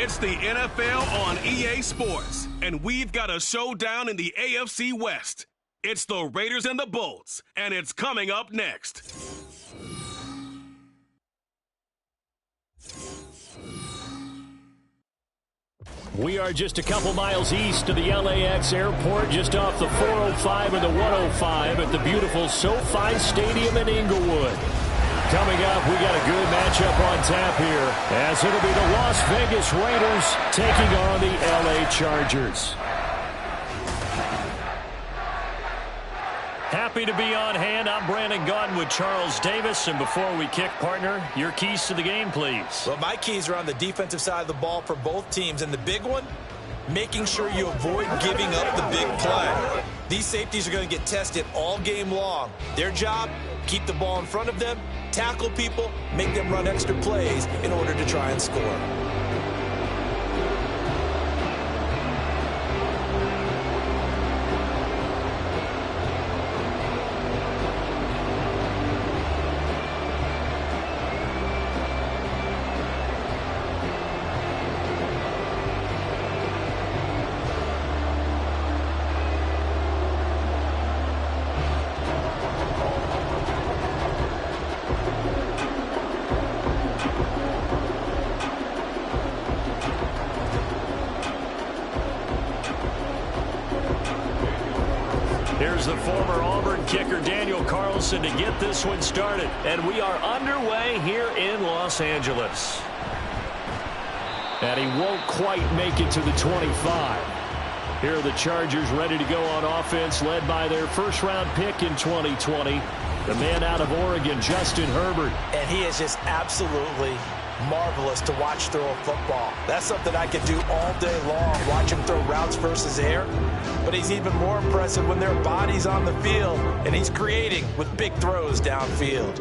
It's the NFL on EA Sports, and we've got a showdown in the AFC West. It's the Raiders and the Bolts, and it's coming up next. We are just a couple miles east of the LAX airport, just off the 405 and the 105 at the beautiful SoFi Stadium in Inglewood. Coming up, we got a good matchup on tap here, as it'll be the Las Vegas Raiders taking on the LA Chargers. Happy to be on hand. I'm Brandon Gaudin with Charles Davis. And before we kick, partner, your keys to the game, please. Well, my keys are on the defensive side of the ball for both teams. And the big one, making sure you avoid giving up the big play. These safeties are going to get tested all game long. Their job, keep the ball in front of them, tackle people, make them run extra plays in order to try and score. Here's the former Auburn kicker, Daniel Carlson, to get this one started. And we are underway here in Los Angeles. And he won't quite make it to the 25. Here are the Chargers ready to go on offense, led by their first-round pick in 2020, the man out of Oregon, Justin Herbert. And he is just absolutely marvelous to watch throw a football. That's something I could do all day long, watch him throw routes versus air. But he's even more impressive when their body's on the field, and he's creating with big throws downfield.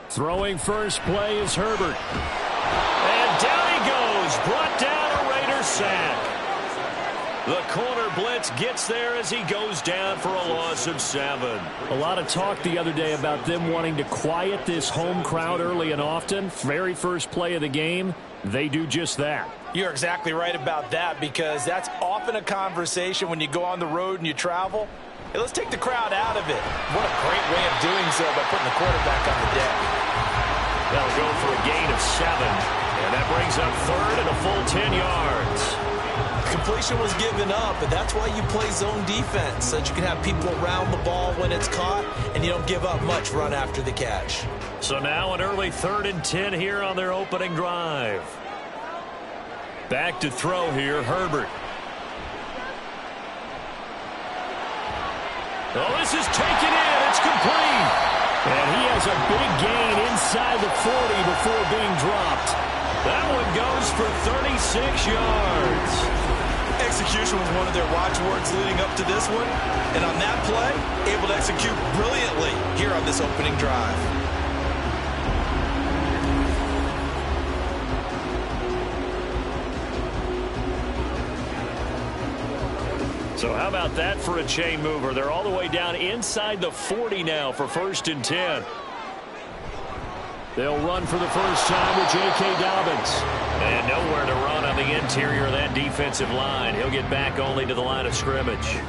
Throwing first play is Herbert. And down he goes, brought down a Raider sack. The corner blitz gets there as he goes down for a loss of 7. A lot of talk the other day about them wanting to quiet this home crowd early and often. Very first play of the game, they do just that. You're exactly right about that, because that's often a conversation when you go on the road and you travel. Hey, let's take the crowd out of it. What a great way of doing so by putting the quarterback on the deck. They'll go for a gain of 7, and that brings up third and a full 10 yards. Completion was given up, but that's why you play zone defense, so that you can have people around the ball when it's caught, and you don't give up much run after the catch. So now an early 3rd and 10 here on their opening drive. Back to throw here, Herbert. Oh, this is taken in. It's complete. And he has a big gain inside the 40 before being dropped. That one goes for 36 yards. Execution was one of their watchwords leading up to this one. And on that play, able to execute brilliantly here on this opening drive. So how about that for a chain mover? They're all the way down inside the 40 now for 1st and 10. They'll run for the first time with J.K. Dobbins. And nowhere to run on the interior of that defensive line. He'll get back only to the line of scrimmage.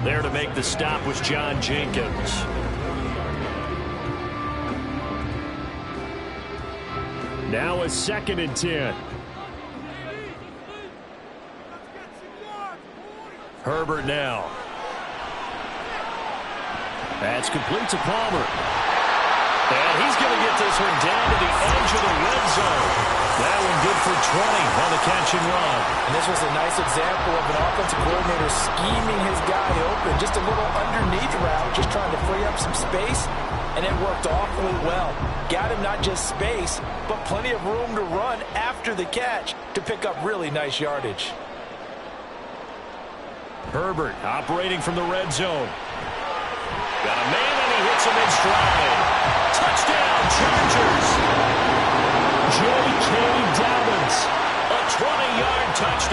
There to make the stop was John Jenkins. Now a 2nd and 10. Herbert now. That's complete to Palmer. And he's going to get this one down to the edge of the red zone. That one good for 20 on the catch and run. And this was a nice example of an offensive coordinator scheming his guy open. Just a little underneath route, just trying to free up some space. And it worked awfully well. Got him not just space, but plenty of room to run after the catch to pick up really nice yardage. Herbert operating from the red zone. Got a man and he hits him in stride. Touchdown, Chargers. J.K. Dobbins. A 20-yard touchdown.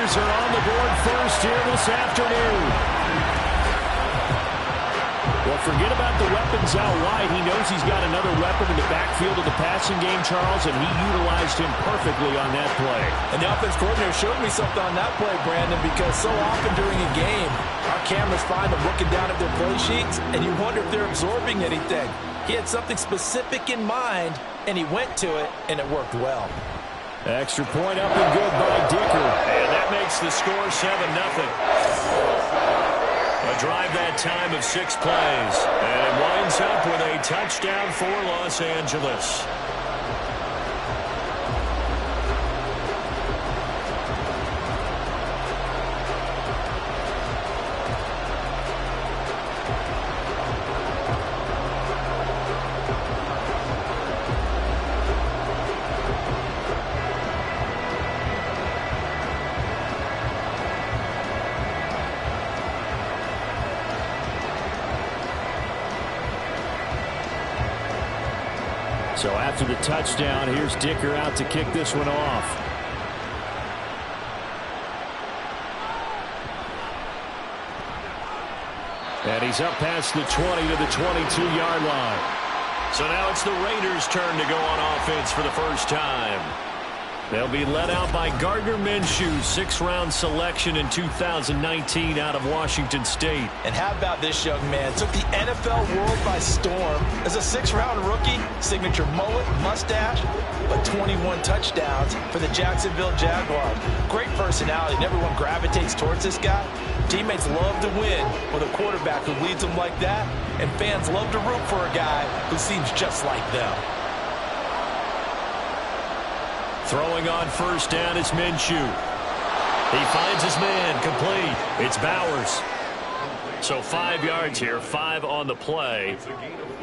Raiders are on the board first here this afternoon. Well, forget about the weapons out wide. He knows he's got another weapon in the backfield of the passing game, Charles, and he utilized him perfectly on that play. And the offense coordinator showed me something on that play, Brandon, because so often during a game, our cameras find them looking down at their play sheets, and you wonder if they're absorbing anything. He had something specific in mind, and he went to it, and it worked well. Extra point up and good by Dicker. And that makes the score 7-0. A drive that time of 6 plays. And it winds up with a touchdown for Los Angeles. So after the touchdown, here's Dicker out to kick this one off. And he's up past the 20 to the 22-yard line. So now it's the Raiders' turn to go on offense for the first time. They'll be led out by Gardner Minshew, 6th-round selection in 2019 out of Washington State. And how about this young man? Took the NFL world by storm. As a 6th-round rookie, signature mullet, mustache, but 21 touchdowns for the Jacksonville Jaguars. Great personality, and everyone gravitates towards this guy. Teammates love to win with a quarterback who leads them like that, and fans love to root for a guy who seems just like them. Throwing on first down is Minshew. He finds his man, complete. It's Bowers. So 5 yards here, 5 on the play,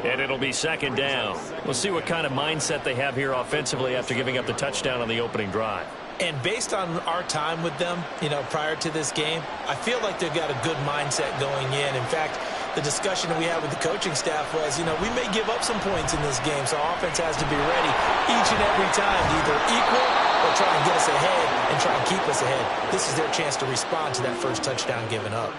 and it'll be 2nd down. We'll see what kind of mindset they have here offensively after giving up the touchdown on the opening drive. And based on our time with them, prior to this game, I feel like they've got a good mindset going in. In fact, the discussion that we had with the coaching staff was, we may give up some points in this game, so offense has to be ready each and every time to either equal or try and get us ahead and try and keep us ahead. This is their chance to respond to that first touchdown given up.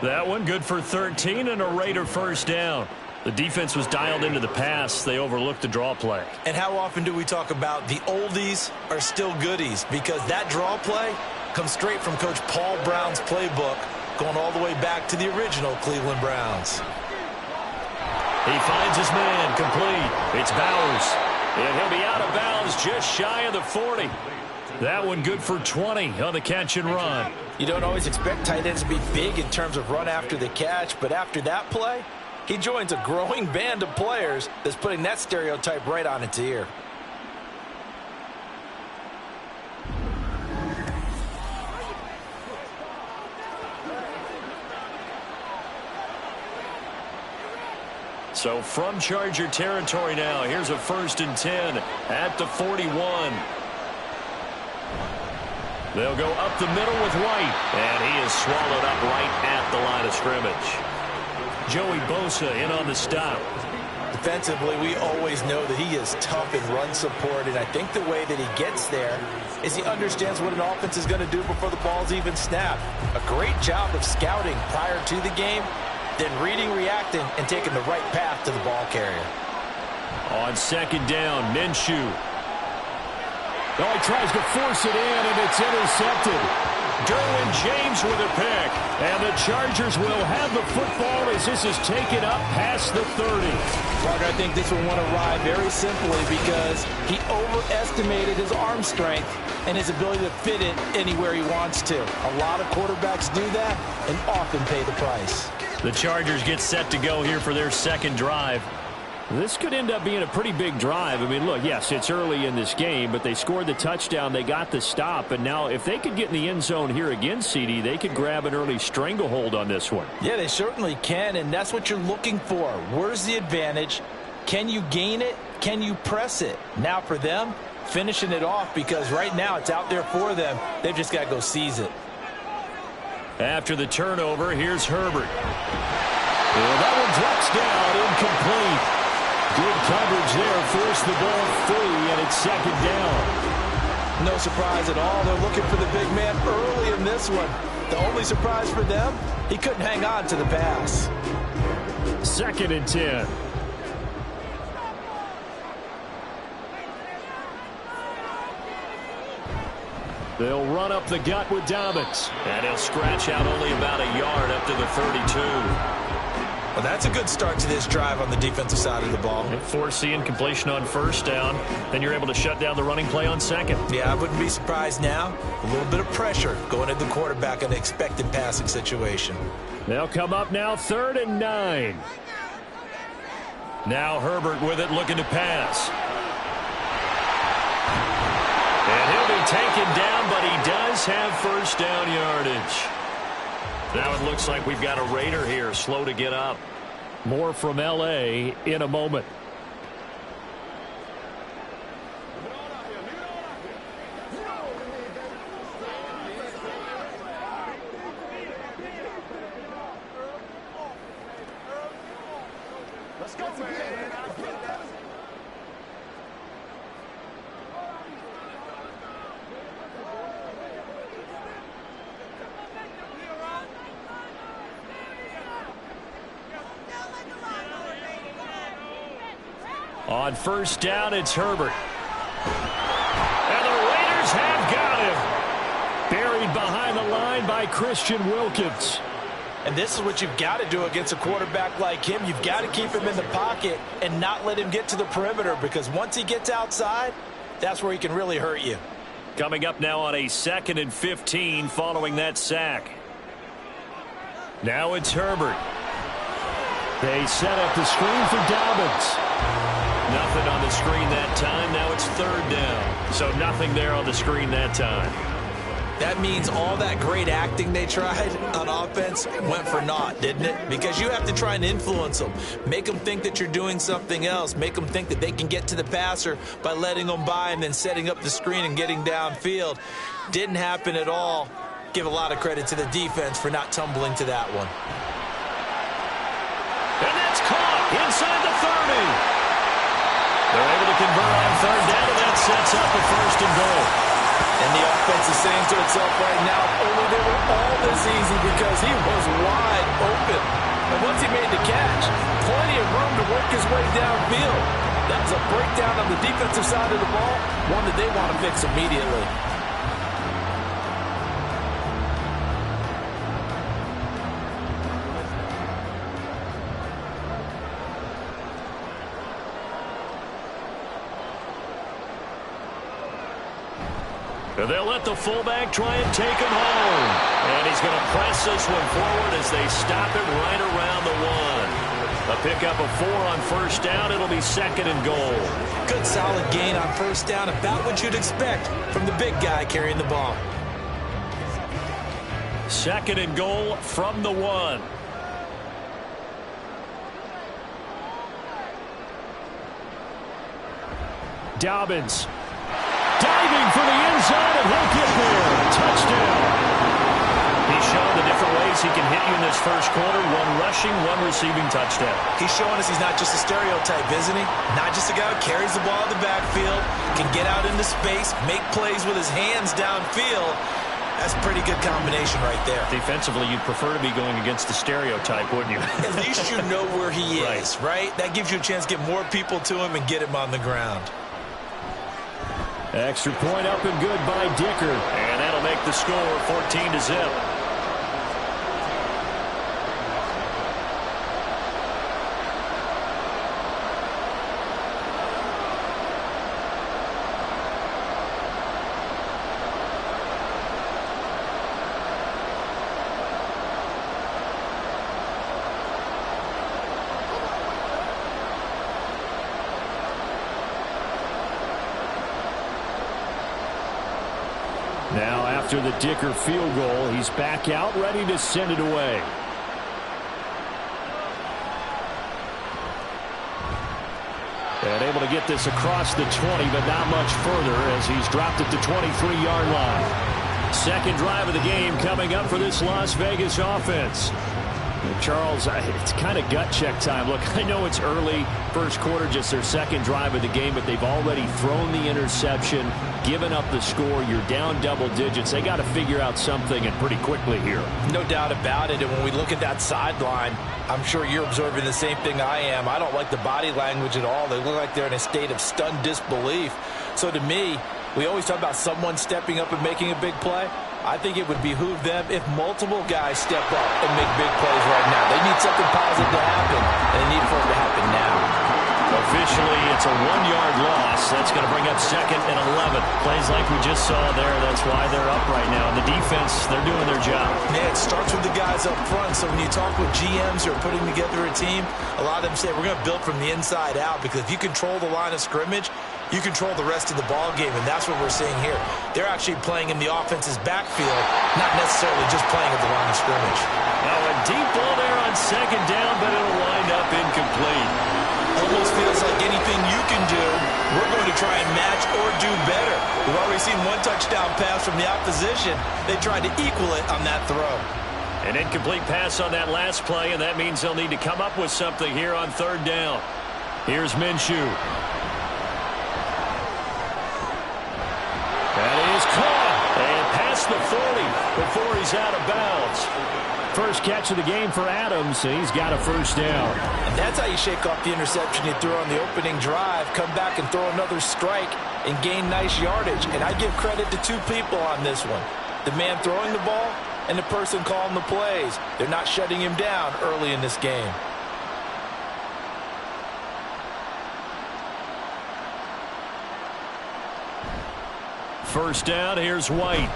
That one good for 13 and a Raider first down. The defense was dialed into the pass. They overlooked the draw play. And how often do we talk about the oldies are still goodies? Because that draw play comes straight from Coach Paul Brown's playbook, going all the way back to the original Cleveland Browns. He finds his man, complete. It's Bowers. And he'll be out of bounds just shy of the 40. That one good for 20 on the catch and run. You don't always expect tight ends to be big in terms of run after the catch, but after that play, he joins a growing band of players that's putting that stereotype right on its ear. So from Charger territory now, here's a 1st and 10 at the 41. They'll go up the middle with White, and he is swallowed up right at the line of scrimmage. Joey Bosa in on the stop. Defensively, we always know that he is tough in run support, and I think the way that he gets there is he understands what an offense is going to do before the ball's even snapped. A great job of scouting prior to the game, then reading, reacting, and taking the right path to the ball carrier. On 2nd down, Minshew. Oh, he tries to force it in, and it's intercepted. Derwin James with a pick. And the Chargers will have the football as this is taken up past the 30. Parker, I think this will want to ride very simply because he overestimated his arm strength and his ability to fit it anywhere he wants to. A lot of quarterbacks do that and often pay the price. The Chargers get set to go here for their 2nd drive. This could end up being a pretty big drive. I mean, look, yes, it's early in this game, but they scored the touchdown, they got the stop, and now if they could get in the end zone here again, CD, they could grab an early stranglehold on this one. Yeah, they certainly can, and that's what you're looking for. Where's the advantage? Can you gain it? Can you press it? Now for them, finishing it off because right now it's out there for them. They've just got to go seize it. After the turnover, here's Herbert. And that one drops down, incomplete. Good coverage there, forced the ball free, and it's 2nd down. No surprise at all. They're looking for the big man early in this one. The only surprise for them, he couldn't hang on to the pass. 2nd and 10. They'll run up the gut with Dobbins. And he'll scratch out only about a yard up to the 32. Well, that's a good start to this drive on the defensive side of the ball. Foreseeing completion on 1st down. Then you're able to shut down the running play on 2nd. Yeah, I wouldn't be surprised now. A little bit of pressure going at the quarterback in an expected passing situation. They'll come up now 3rd and 9. Now Herbert with it, looking to pass. And he'll be taken down, but he does have 1st down yardage. Now it looks like we've got a Raider here, slow to get up. More from L.A. in a moment. Let's go, man. On 1st down, it's Herbert. And the Raiders have got him. Buried behind the line by Christian Wilkins. And this is what you've got to do against a quarterback like him. You've got to keep him in the pocket and not let him get to the perimeter, because once he gets outside, that's where he can really hurt you. Coming up now on a 2nd and 15 following that sack. Now it's Herbert. They set up the screen for Dobbins. Nothing on the screen that time. Now it's 3rd down. So nothing there on the screen that time. That means all that great acting they tried on offense went for naught, didn't it? Because you have to try and influence them. Make them think that you're doing something else. Make them think that they can get to the passer by letting them by and then setting up the screen and getting downfield. Didn't happen at all. Give a lot of credit to the defense for not tumbling to that one. And that's caught inside the 30. They're able to convert on 3rd down, and that sets up a 1st and goal. And the offense is saying to itself right now, only they were all this easy because he was wide open. And once he made the catch, plenty of room to work his way downfield. That was a breakdown on the defensive side of the ball, one that they want to fix immediately. They'll let the fullback try and take him home. And he's going to press this one forward as they stop it right around the 1. A pickup of 4 on 1st down. It'll be 2nd and goal. Good solid gain on 1st down. About what you'd expect from the big guy carrying the ball. 2nd and goal from the 1. Dobbins. Diving for the end zone, and he'll get there. Touchdown. He's shown the different ways he can hit you in this 1st quarter. 1 rushing, 1 receiving touchdown. He's showing us he's not just a stereotype, isn't he? Not just a guy who carries the ball in the backfield, can get out into space, make plays with his hands downfield. That's a pretty good combination right there. Defensively, you'd prefer to be going against the stereotype, wouldn't you? At least you know where he is, right? That gives you a chance to get more people to him and get him on the ground. Extra point up and good by Dicker. And that'll make the score 14-0. Now, after the Dicker field goal, he's back out, ready to send it away. And able to get this across the 20, but not much further as he's dropped at the 23-yard line. Second drive of the game coming up for this Las Vegas offense. Charles, it's kind of gut check time. Look, I know it's early, first quarter, just their second drive of the game, but they've already thrown the interception, given up the score. You're down double digits. They got to figure out something, and pretty quickly here. No doubt about it. And when we look at that sideline, I'm sure you're observing the same thing I am. I don't like the body language at all. They look like they're in a state of stunned disbelief. So to me, we always talk about someone stepping up and making a big play. I think it would behoove them if multiple guys step up and make big plays right now. They need something positive to happen, and they need for it to happen now. Officially, it's a 1-yard loss. That's going to bring up 2nd and 11. Plays like we just saw there. That's why they're up right now. And the defense, they're doing their job. Yeah, it starts with the guys up front. So when you talk with GMs who are putting together a team, a lot of them say we're going to build from the inside out, because if you control the line of scrimmage, you control the rest of the ball game, and that's what we're seeing here. They're actually playing in the offense's backfield, not necessarily just playing at the line of scrimmage. Now a deep ball there on 2nd down, but it'll wind up incomplete. Almost feels like anything you can do, we're going to try and match or do better. We've already seen one touchdown pass from the opposition. They tried to equal it on that throw. An incomplete pass on that last play, and that means they'll need to come up with something here on 3rd down. Here's Minshew. That is caught, and past the 40 before he's out of bounds. First catch of the game for Adams, and he's got a 1st down. And that's how you shake off the interception you threw on the opening drive, come back and throw another strike and gain nice yardage. And I give credit to 2 people on this one. The man throwing the ball and the person calling the plays. They're not shutting him down early in this game. First down, here's White.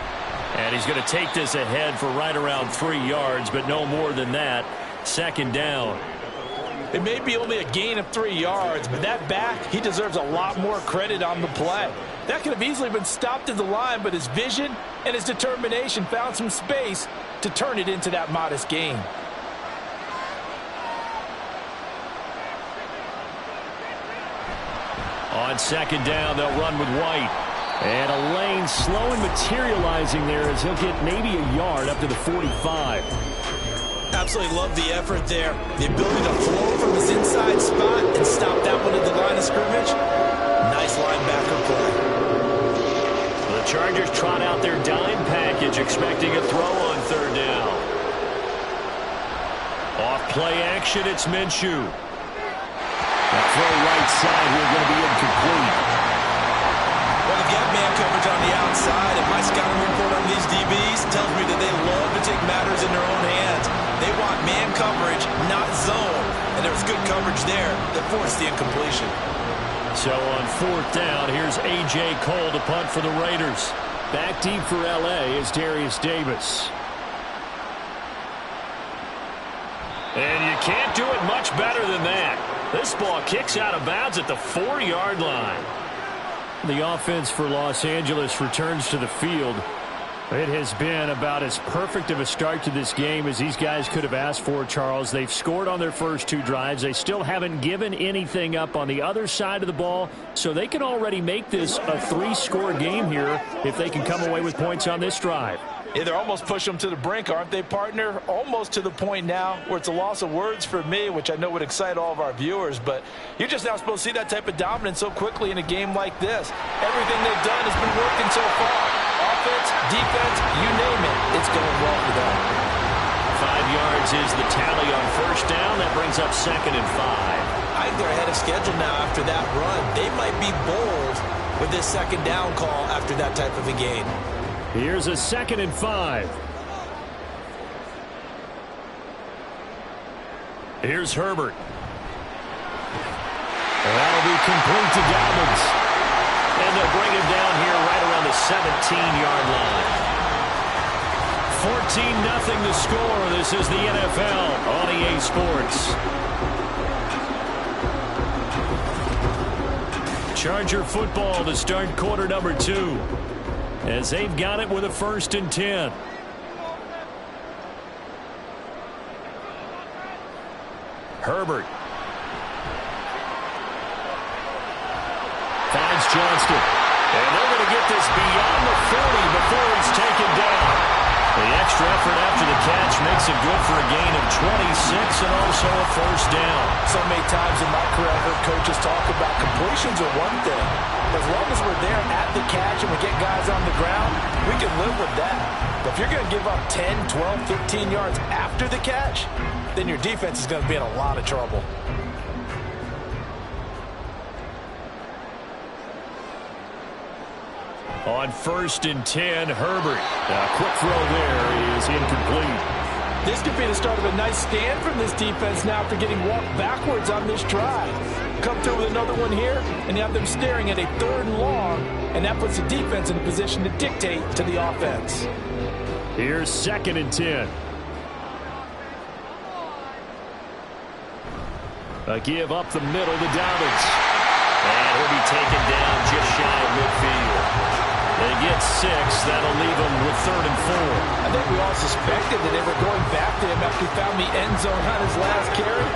And he's going to take this ahead for right around 3 yards, but no more than that. 2nd down. It may be only a gain of 3 yards, but that back, he deserves a lot more credit on the play. That could have easily been stopped at the line, but his vision and his determination found some space to turn it into that modest gain. On 2nd down, they'll run with White. And a lane slow and materializing there as he'll get maybe a yard up to the 45. Absolutely love the effort there. The ability to flow from his inside spot and stop that one at the line of scrimmage. Nice linebacker play. The Chargers trot out their dime package, expecting a throw on 3rd down. Off play action, it's Minshew. That throw right side here going to be incomplete. Well, they've got man coverage on the outside, and my scouting report on these DBs tells me that they love to take matters in their own hands. They want man coverage, not zone. And there was good coverage there that forced the incompletion. So on 4th down, here's A.J. Cole to punt for the Raiders. Back deep for L.A. is Darius Davis. And you can't do it much better than that. This ball kicks out of bounds at the 4-yard line. The offense for Los Angeles returns to the field. It has been about as perfect of a start to this game as these guys could have asked for, Charles. They've scored on their first 2 drives. They still haven't given anything up on the other side of the ball, so they can already make this a 3-score game here if they can come away with points on this drive. Yeah, they're almost pushing them to the brink, aren't they, partner? Almost to the point now where it's a loss of words for me, which I know would excite all of our viewers, but you're just now supposed to see that type of dominance so quickly in a game like this. Everything they've done has been working so far. Offense, defense, you name it, it's going well for them. 5 yards is the tally on 1st down. That brings up 2nd and 5. I think they're ahead of schedule now after that run. They might be bold with this 2nd down call after that type of a game. Here's a 2nd and 5. Here's Herbert. That'll be complete to Dobbins. And they'll bring him down here right around the 17-yard line. 14-0 the score. This is the NFL on EA Sports. Charger football to start quarter number 2. As they've got it with a 1st and 10. Herbert. Finds Johnston. And they're going to get this beyond the 40 before he's taken down. The extra effort after the catch makes it good for a gain of 26 and also a first down. So many times in my career, I've heard coaches talk about completions are one thing. As long as we're there at the catch and we get guys on the ground, we can live with that. But if you're going to give up 10, 12, 15 yards after the catch, then your defense is going to be in a lot of trouble. On 1st and 10, Herbert. A quick throw there is incomplete. This could be the start of a nice stand from this defense now after getting walked backwards on this drive. Come through with another one here, and you have them staring at a 3rd and long, and that puts the defense in a position to dictate to the offense. Here's 2nd and 10. A give up the middle to Dobbins. And he'll be taken down just shy of midfield. They get 6. That'll leave them with 3rd and 4. I think we all suspected that they were going back to him after he found the end zone on his last carry,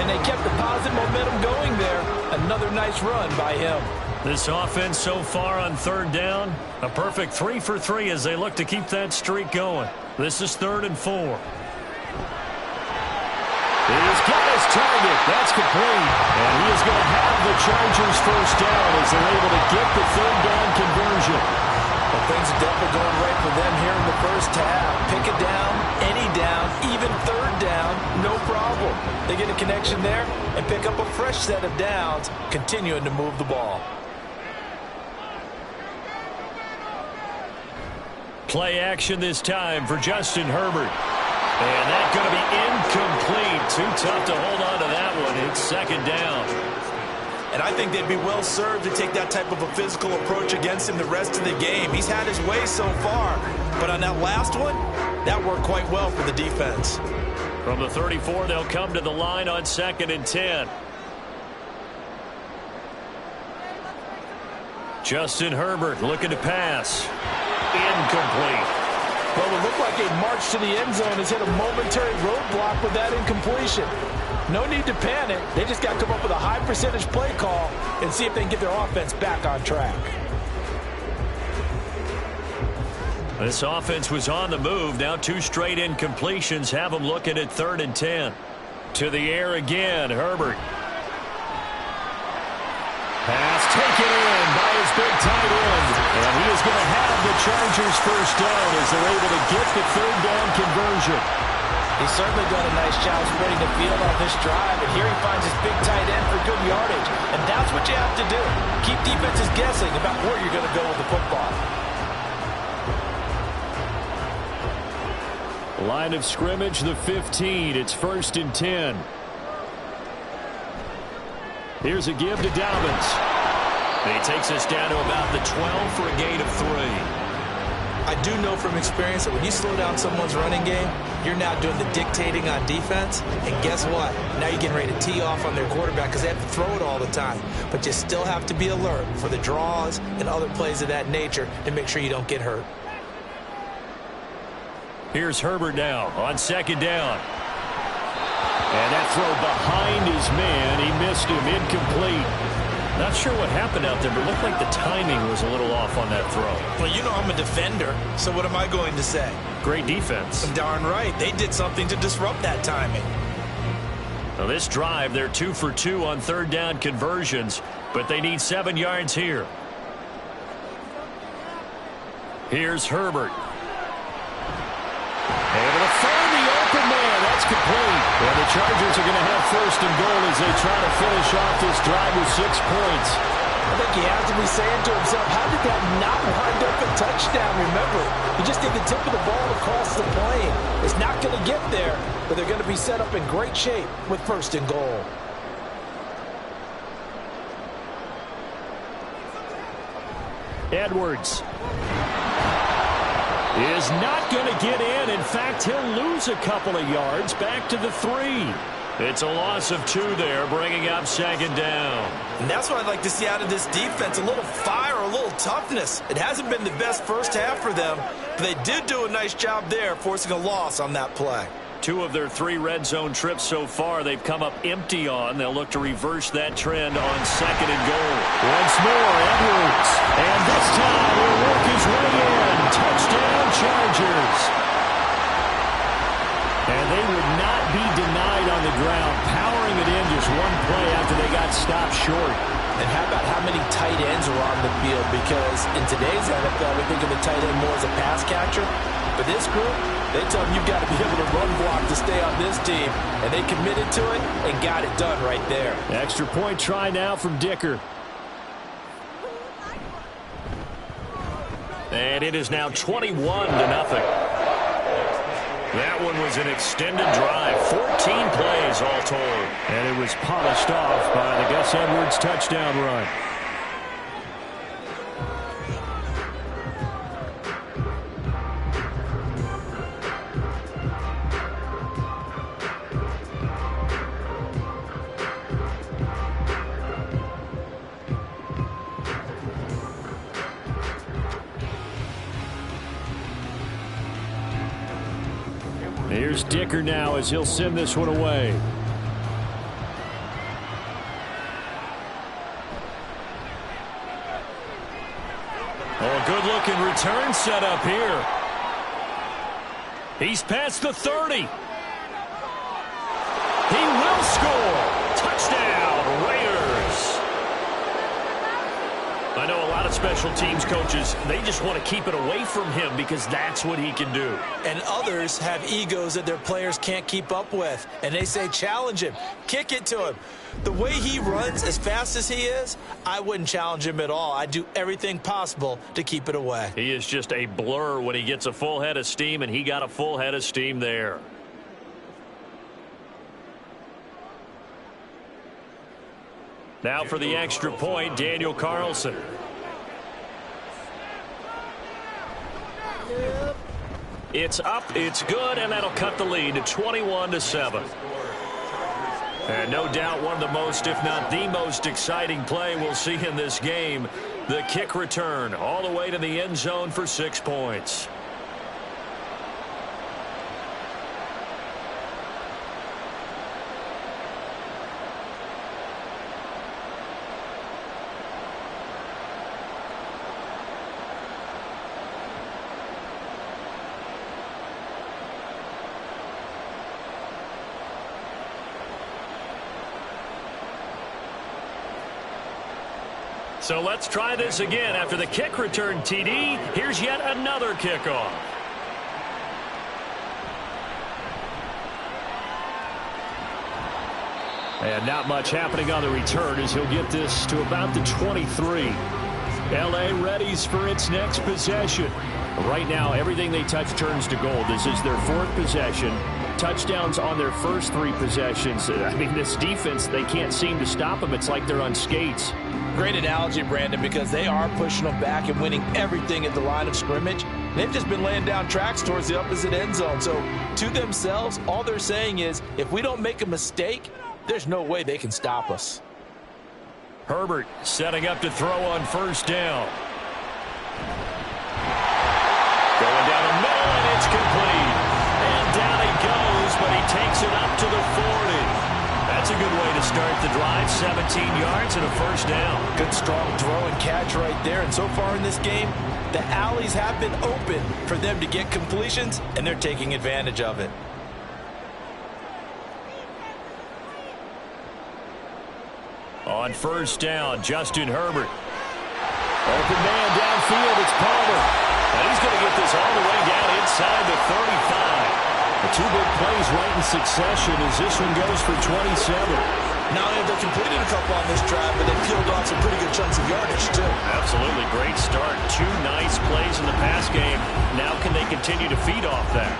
and they kept the positive momentum going there. Another nice run by him. This offense so far on 3rd down, a perfect 3 for 3 as they look to keep that streak going. This is 3rd and 4. He's got his target. That's complete. And he is going to have the Chargers first down as they're able to get the 3rd down conversion. Well, things are definitely going right for them here in the first half. Pick it down, any down, even 3rd down, no problem. They get a connection there and pick up a fresh set of downs, continuing to move the ball. Play action this time for Justin Herbert. And that's going to be incomplete. Too tough to hold on to that one. It's 2nd down. And I think they'd be well served to take that type of a physical approach against him the rest of the game. He's had his way so far. But on that last one, that worked quite well for the defense. From the 34, they'll come to the line on 2nd and 10. Justin Herbert looking to pass. Incomplete. Well, it looked like a march to the end zone has hit a momentary roadblock with that incompletion. No need to panic. They just got to come up with a high percentage play call and see if they can get their offense back on track. This offense was on the move. Now 2 straight incompletions have them looking at 3rd and 10. To the air again, Herbert. Pass taken in by his big tight end. And he is going to have the Chargers first down as they're able to get the 3rd down conversion. He's certainly done a nice job spreading the field on this drive, and here he finds his big tight end for good yardage. And that's what you have to do. Keep defenses guessing about where you're going to go with the football. Line of scrimmage, the 15. It's 1st and 10. Here's a give to Dobbins. He takes us down to about the 12 for a gain of 3. I do know from experience that when you slow down someone's running game, you're now doing the dictating on defense. And guess what? Now you're getting ready to tee off on their quarterback because they have to throw it all the time. But you still have to be alert for the draws and other plays of that nature to make sure you don't get hurt. Here's Herbert now on 2nd down. And that throw behind his man. He missed him. Incomplete. Not sure what happened out there, but it looked like the timing was a little off on that throw. Well, you know I'm a defender, so what am I going to say? Great defense. Darn right. They did something to disrupt that timing. Now this drive, they're 2 for 2 on 3rd down conversions, but they need 7 yards here. Here's Herbert. Able to find the open man. That's complete. And the Chargers are going to have 1st and goal as they try to finish off this drive with 6 points. I think he has to be saying to himself, how did that not wind up a touchdown? Remember, you just need the tip of the ball across the plane. It's not going to get there, but they're going to be set up in great shape with 1st and goal. Edwards is not going to get in. In fact, he'll lose a couple of yards back to the 3. It's a loss of 2 there, bringing up 2nd down. And that's what I'd like to see out of this defense, a little fire, a little toughness. It hasn't been the best first half for them, but they did do a nice job there, forcing a loss on that play. 2 of their 3 red zone trips so far, they've come up empty on. They'll look to reverse that trend on 2nd and goal. Once more, Edwards. And this time, he'll work his way in. Touchdown, Chargers. they would not be denied on the ground, powering it in just one play after they got stopped short. And how about how many tight ends are on the field? Because in today's NFL, we think of the tight end more as a pass catcher. For this group, they tell them you've got to be able to run block to stay on this team. And they committed to it and got it done right there. Extra point try now from Dicker. And it is now 21-0. That one was an extended drive. 14 plays all told. And it was polished off by the Gus Edwards touchdown run. Here's Dicker now as he'll send this one away. Oh, good-looking return set up here. He's past the 30. He will score. Touchdown, Raiders. I know a lot of special teams coaches, they just want to keep it away from him because that's what he can do. And others have egos that their players can't keep up with. And they say, challenge him, kick it to him. The way he runs as fast as he is, I wouldn't challenge him at all. I'd do everything possible to keep it away. He is just a blur when he gets a full head of steam, and he got a full head of steam there. Now for the extra point, Daniel Carlson. It's up, it's good, and that'll cut the lead to 21-7. And no doubt one of the most, if not the most exciting play we'll see in this game. The kick return all the way to the end zone for 6 points. So let's try this again. After the kick return, TD, here's yet another kickoff. And not much happening on the return as he'll get this to about the 23. L.A. readies for its next possession. Right now, everything they touch turns to gold. This is their 4th possession. Touchdowns on their first 3 possessions. I mean, this defense, they can't seem to stop them. It's like they're on skates. Great analogy, Brandon, because they are pushing them back and winning everything at the line of scrimmage. They've just been laying down tracks towards the opposite end zone. So to themselves, all they're saying is, if we don't make a mistake, there's no way they can stop us. Herbert setting up to throw on first down. Going down the middle, and it's complete. And down he goes, but he takes it up to the 40. That's a good way to start the drive. 17 yards and a first down. Good, strong throw and catch right there. And so far in this game, the alleys have been open for them to get completions, and they're taking advantage of it. On first down, Justin Herbert. Open man downfield, it's Palmer. And he's going to get this all the way down inside the 35. The 2 big plays right in succession as this one goes for 27. Not only have they completed a couple on this drive, but they peeled off some pretty good chunks of yardage, too. Absolutely. Great start. 2 nice plays in the pass game. Now can they continue to feed off that?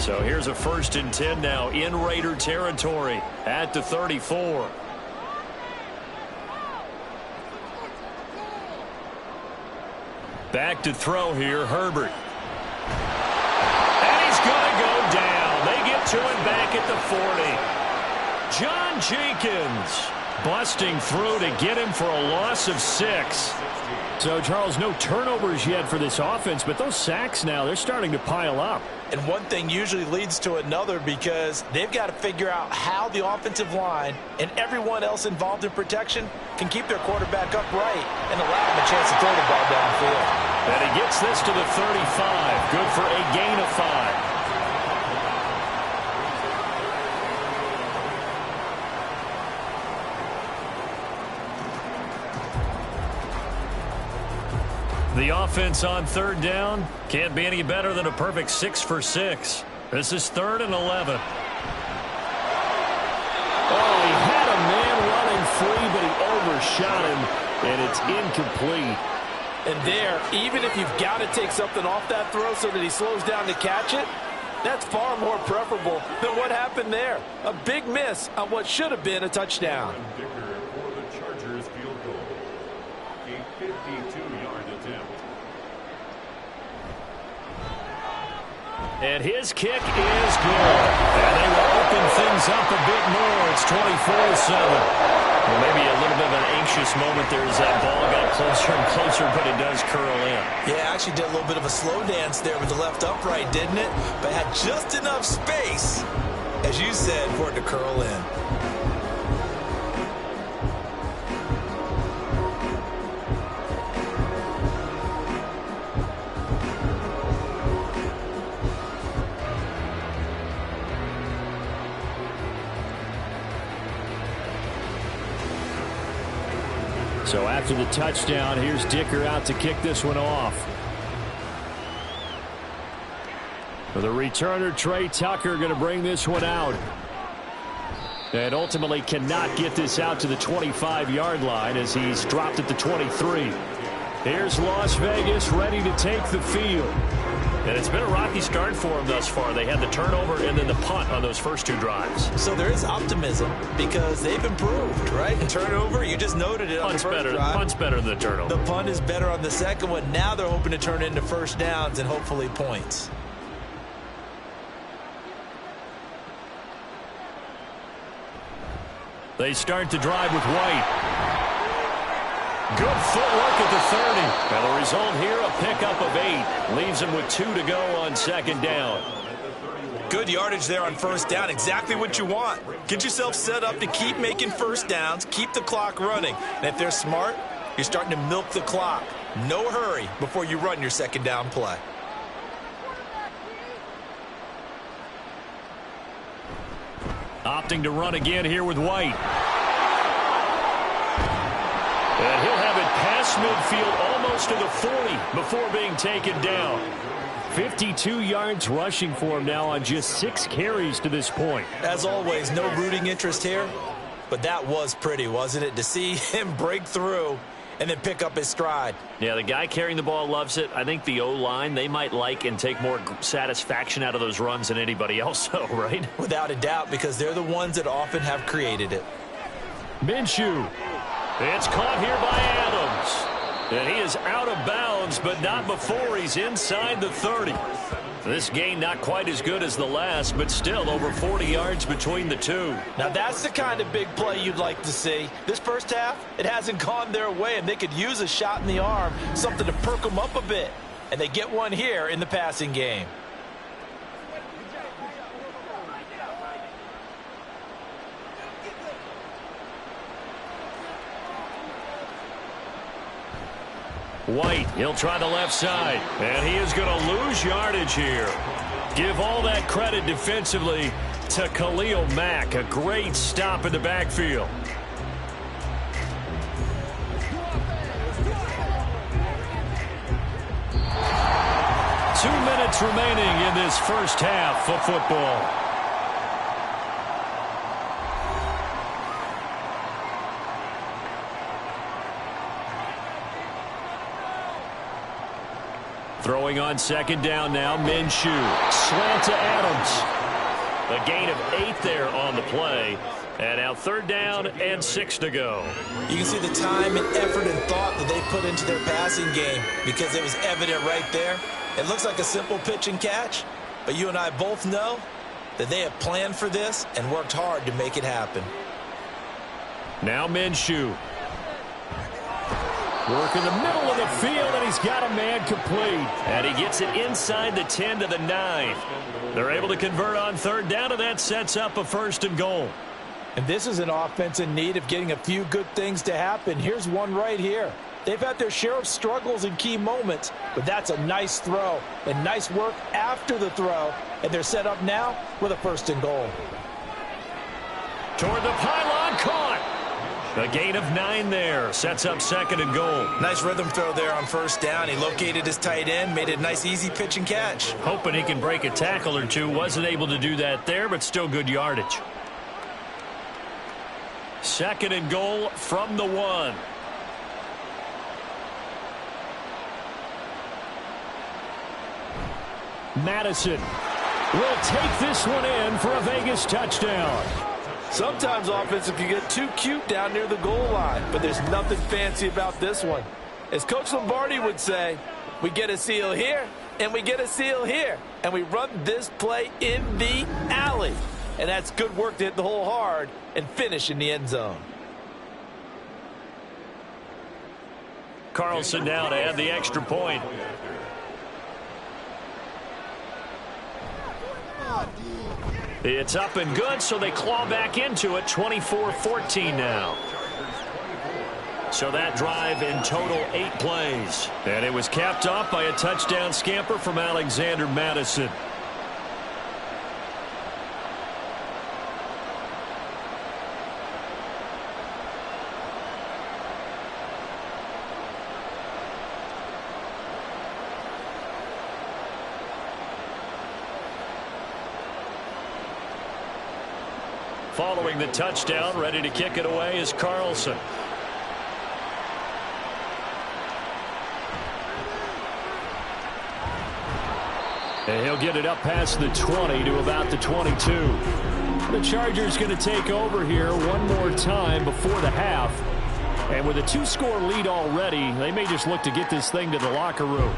So here's a 1st and 10 now in Raider territory at the 34. Back to throw here, Herbert. And he's going to go down. They get to him back at the 40. John Jenkins busting through to get him for a loss of 6. So, Charles, no turnovers yet for this offense, but those sacks now, they're starting to pile up. And one thing usually leads to another because they've got to figure out how the offensive line and everyone else involved in protection can keep their quarterback upright and allow him a chance to throw the ball downfield. And he gets this to the 35. Good for a gain of 5. The offense on third down can't be any better than a perfect 6 for 6. This is 3rd and 11. Oh, he had a man running free, but he overshot him, and it's incomplete. And there, even if you've got to take something off that throw so that he slows down to catch it, that's far more preferable than what happened there. A big miss on what should have been a touchdown. And his kick is good. And they will open things up a bit more. It's 24-7. Well, maybe a little bit of an anxious moment there as that ball got closer and closer, but it does curl in. Yeah, actually did a little bit of a slow dance there with the left upright, didn't it? But had just enough space, as you said, for it to curl in. So after the touchdown, here's Dicker out to kick this one off. For the returner, Trey Tucker going to bring this one out. And ultimately cannot get this out to the 25-yard line as he's dropped at the 23. Here's Las Vegas ready to take the field. And it's been a rocky start for them thus far. They had the turnover and then the punt on those first 2 drives. So there is optimism because they've improved, right? Turnover, you just noted it on the first drive. Punt's better than the turnover. The punt is better on the second one. Now they're hoping to turn it into first downs and hopefully points. They start to drive with White. Good footwork at the 30. And the result here, a pickup of 8. Leaves him with 2 to go on second down. Good yardage there on first down. Exactly what you want. Get yourself set up to keep making first downs, keep the clock running. And if they're smart, you're starting to milk the clock. No hurry before you run your second down play. Opting to run again here with White. And he'll have it past midfield almost to the 40 before being taken down. 52 yards rushing for him now on just 6 carries to this point. As always, no rooting interest here, but that was pretty, wasn't it? To see him break through and then pick up his stride. Yeah, the guy carrying the ball loves it. I think the O-line, they might like and take more satisfaction out of those runs than anybody else, though, right? Without a doubt, because they're the ones that often have created it. Minshew. It's caught here by Adams. And he is out of bounds, but not before he's inside the 30. This gain not quite as good as the last, but still over 40 yards between the two. Now that's the kind of big play you'd like to see. This first half, it hasn't gone their way, and they could use a shot in the arm, something to perk them up a bit. And they get one here in the passing game. White, he'll try the left side, and he is going to lose yardage here. Give all that credit defensively to Khalil Mack. A great stop in the backfield. Two minutes remaining in this first half of football. Throwing on second down now, Minshew. Slant to Adams. A gain of 8 there on the play. And now third down and 6 to go. You can see the time and effort and thought that they put into their passing game because it was evident right there. It looks like a simple pitch and catch, but you and I both know that they have planned for this and worked hard to make it happen. Now Minshew. Work in the middle of the field, and he's got a man complete. And he gets it inside the 10 to the 9. They're able to convert on third down, and that sets up a first and goal. And this is an offense in need of getting a few good things to happen. Here's one right here. They've had their share of struggles in key moments, but that's a nice throw and nice work after the throw, and they're set up now with a 1st and goal. Toward the pylon, caught. A gain of 9 there. Sets up 2nd and goal. Nice rhythm throw there on 1st down. He located his tight end, made it a nice easy pitch and catch. Hoping he can break a tackle or two. Wasn't able to do that there, but still good yardage. 2nd and goal from the 1. Madison will take this one in for a Vegas touchdown. Sometimes offensive can get too cute down near the goal line, but there's nothing fancy about this one. As Coach Lombardi would say, we get a seal here, and we get a seal here, and we run this play in the alley. And that's good work to hit the hole hard and finish in the end zone. Carlson now to add the extra point. It's up and good, so they claw back into it. 24-14 now. So that drive in total 8 plays. And it was capped off by a touchdown scamper from Alexander Madison. Following the touchdown, ready to kick it away is Carlson. And he'll get it up past the 20 to about the 22. The Chargers going to take over here one more time before the half. And with a 2-score lead already, they may just look to get this thing to the locker room.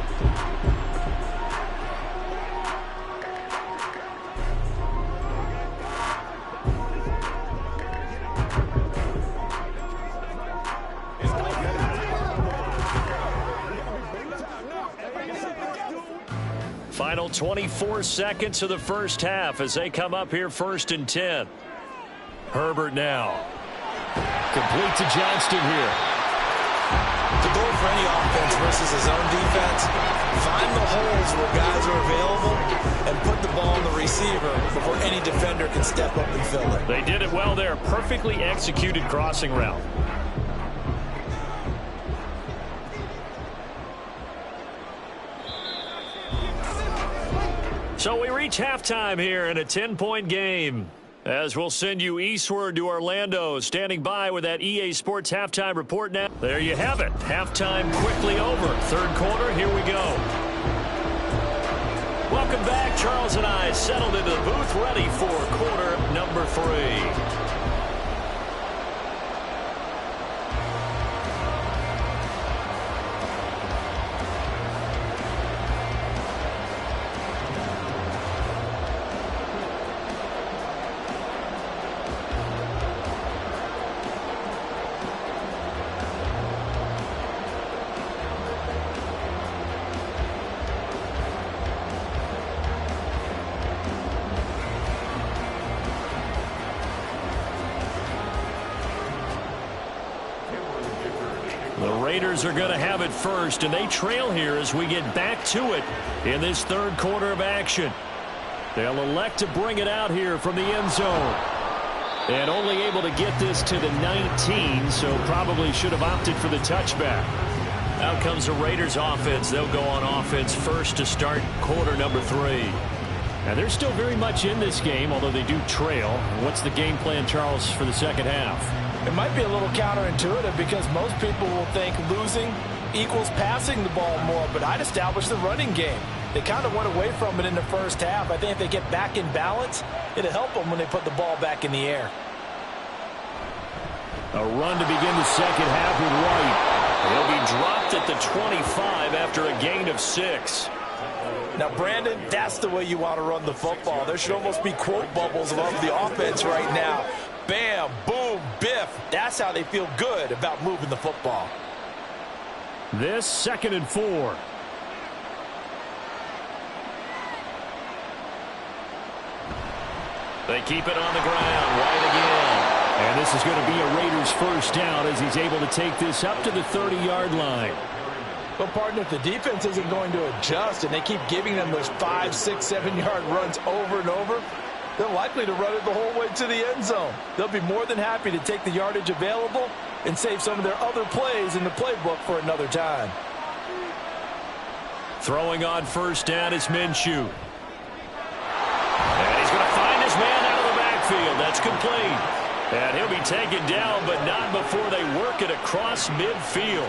Final 24 seconds of the first half as they come up here 1st and 10. Herbert now. Complete to Johnston here. The goal for any offense versus his own defense, find the holes where guys are available and put the ball on the receiver before any defender can step up and fill it. They did it well there. Perfectly executed crossing route. So we reach halftime here in a 10-point game. As we'll send you eastward to Orlando, standing by with that EA Sports halftime report now. There you have it. Halftime quickly over. 3rd quarter, here we go. Welcome back. Charles and I settled into the booth, ready for quarter number 3. Raiders are going to have it first, and they trail here as we get back to it in this 3rd quarter of action. They'll elect to bring it out here from the end zone. And only able to get this to the 19, so probably should have opted for the touchback. Out comes the Raiders offense. They'll go on offense first to start quarter number 3. And they're still very much in this game, although they do trail. What's the game plan, Charles, for the 2nd half? It might be a little counterintuitive because most people will think losing equals passing the ball more, but I'd establish the running game. They kind of went away from it in the first half. I think if they get back in balance, it'll help them when they put the ball back in the air. A run to begin the 2nd half with White. He'll be dropped at the 25 after a gain of 6. Now, Brandon, that's the way you want to run the football. There should almost be quote bubbles above the offense right now. Bam, boom, biff. That's how they feel good about moving the football. This 2nd and 4. They keep it on the ground. White again. And This is going to be a Raiders first down as he's able to take this up to the 30-yard line. Well, partner, if the defense isn't going to adjust and they keep giving them those 5, 6, 7-yard runs over and over, they're likely to run it the whole way to the end zone. They'll be more than happy to take the yardage available and save some of their other plays in the playbook for another time. Throwing on first down is Minshew. And he's going to find his man out of the backfield. That's complete. And he'll be taken down, but not before they work it across midfield.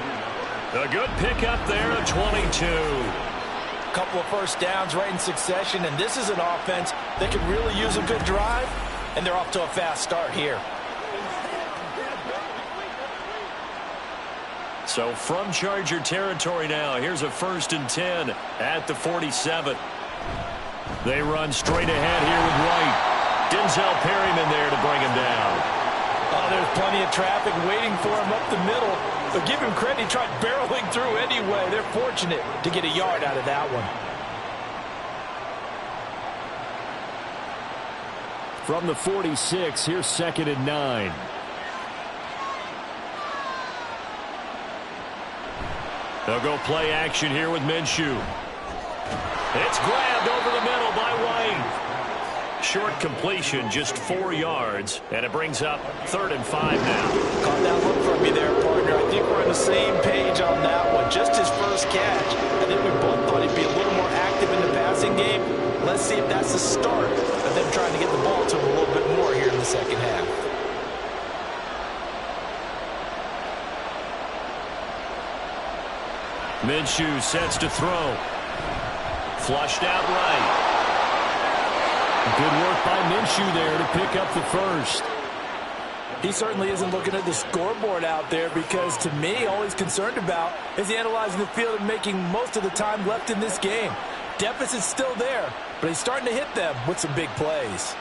A good pickup there of 22. A couple of first downs right in succession, and this is an offense that could really use a good drive, and they're off to a fast start here. So from Charger territory now, here's a 1st and 10 at the 47. They run straight ahead here with White. Denzel Perryman there to bring him down. Oh, there's plenty of traffic waiting for him up the middle. But give him credit, he tried barreling through anyway. They're fortunate to get a yard out of that one. From the 46, here's 2nd and 9. They'll go play action here with Minshew. It's grabbed over the middle by White. Short completion, just 4 yards, and it brings up 3rd and 5 now. Caught that look from me there, partner. I think we're on the same page on that one. Just his first catch. I think we both thought he'd be a little more active in the passing game. Let's see if that's the start of them trying to get the ball to him a little bit more here in the second half. Minshew sets to throw. Flushed out right. Good work by Minshew there to pick up the first. He certainly isn't looking at the scoreboard out there because, to me, all he's concerned about is analyzing the field and making most of the time left in this game. Deficit's still there, but he's starting to hit them with some big plays.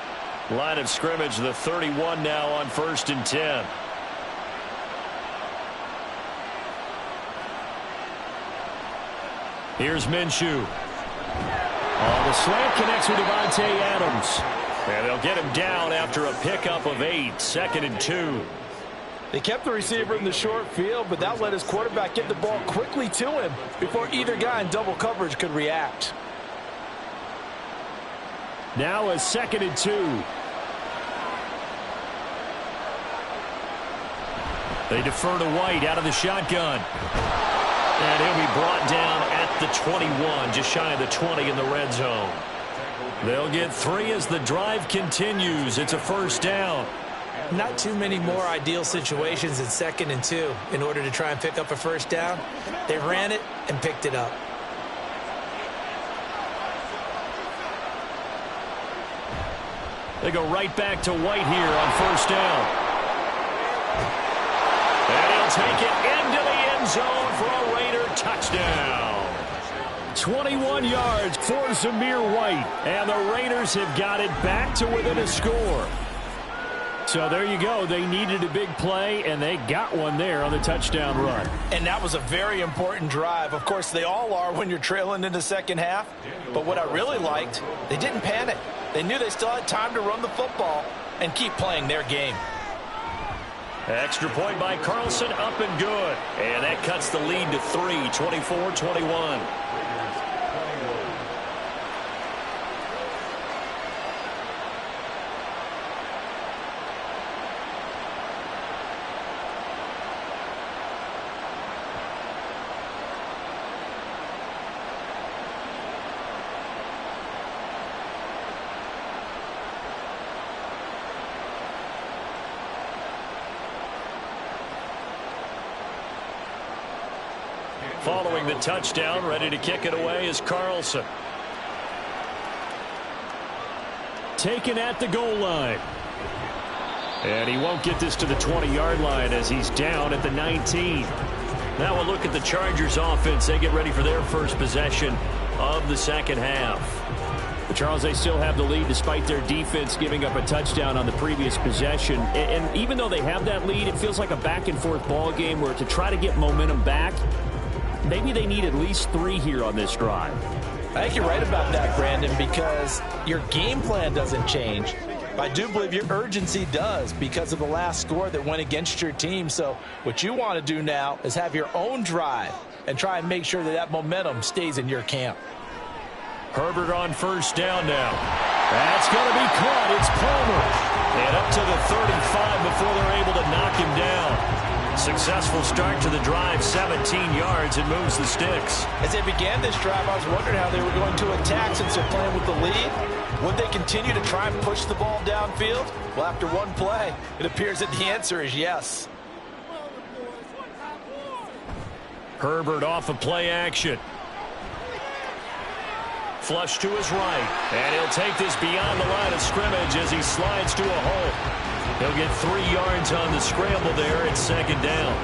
Line of scrimmage, the 31 now on 1st and 10. Here's Minshew. Oh, the slant connects with Devontae Adams. And they'll get him down after a pickup of 8, 2nd and 2. They kept the receiver in the short field, but that let his quarterback get the ball quickly to him before either guy in double coverage could react. Now a 2nd and 2. They defer to White out of the shotgun. And he'll be brought down at the 21, just shy of the 20 in the red zone. They'll get 3 as the drive continues. It's a first down. Not too many more ideal situations in 2nd and 2 in order to try and pick up a first down. They ran it and picked it up. They go right back to White here on first down. And he'll take it into the end zone for a Raider touchdown. 21 yards for Zamir White. And the Raiders have got it back to within a score. So there you go. They needed a big play, and they got one there on the touchdown run. And that was a very important drive. Of course, they all are when you're trailing in the second half. But what I really liked, they didn't panic. They knew they still had time to run the football and keep playing their game. Extra point by Carlson, up and good. And that cuts the lead to 3, 24-21. Following the touchdown, ready to kick it away is Carlson. Taken at the goal line. And he won't get this to the 20-yard line as he's down at the 19. Now we'll look at the Chargers offense. They get ready for their first possession of the second half. But Charles, they still have the lead despite their defense giving up a touchdown on the previous possession. And even though they have that lead, it feels like a back-and-forth ball game where to try to get momentum back, maybe they need at least 3 here on this drive. I think you're right about that, Brandon, because your game plan doesn't change. I do believe your urgency does because of the last score that went against your team. So what you want to do now is have your own drive and try and make sure that that momentum stays in your camp. Herbert on first down now. That's going to be caught. It's Palmer. And up to the 35 before they're able to knock him down. Successful start to the drive, 17 yards, and moves the sticks. As they began this drive, I was wondering how they were going to attack since they're playing with the lead. Would they continue to try and push the ball downfield? Well, after one play, it appears that the answer is yes. Herbert off of play action. Flush to his right. And he'll take this beyond the line of scrimmage as he slides to a hole. He'll get 3 yards on the scramble there at second down.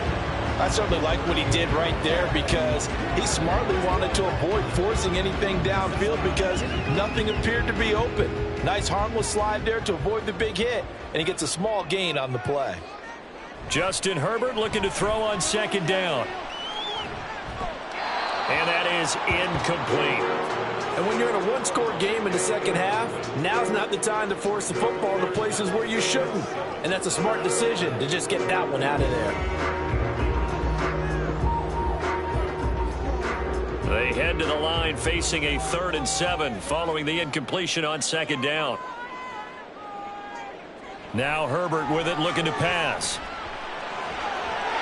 I certainly like what he did right there because he smartly wanted to avoid forcing anything downfield because nothing appeared to be open. Nice harmless slide there to avoid the big hit, and he gets a small gain on the play. Justin Herbert looking to throw on second down. And that is incomplete. And when you're in a one-score game in the second half, now's not the time to force the football in the places where you shouldn't. And that's a smart decision to just get that one out of there. They head to the line facing a 3rd and 7 following the incompletion on second down. Now Herbert with it looking to pass.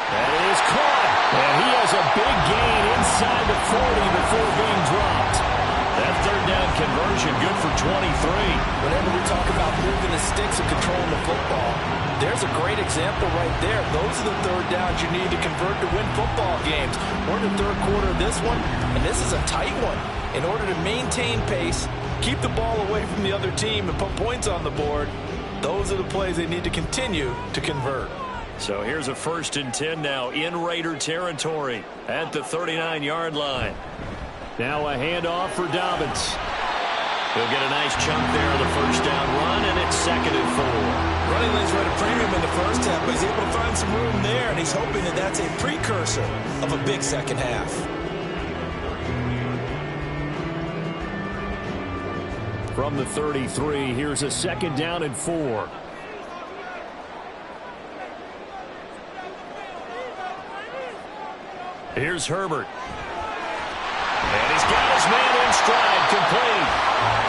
That is caught. And he has a big gain inside the 40 before being dropped. That 3rd down conversion good for 23. Whenever we talk about moving the sticks and controlling the football, there's a great example right there. Those are the 3rd downs you need to convert to win football games. We're in the 3rd quarter of this one, and this is a tight one. In order to maintain pace, keep the ball away from the other team, and put points on the board, those are the plays they need to continue to convert. So here's a 1st and 10 now in Raider territory at the 39-yard line. Now a handoff for Dobbins. He'll get a nice chunk there on the 1st down run, and it's 2nd and 4. Running lanes were at a premium in the first half, but he's able to find some room there, and he's hoping that that's a precursor of a big second half. From the 33, here's a 2nd down and 4. Here's Herbert. And he's got his man in stride, complete.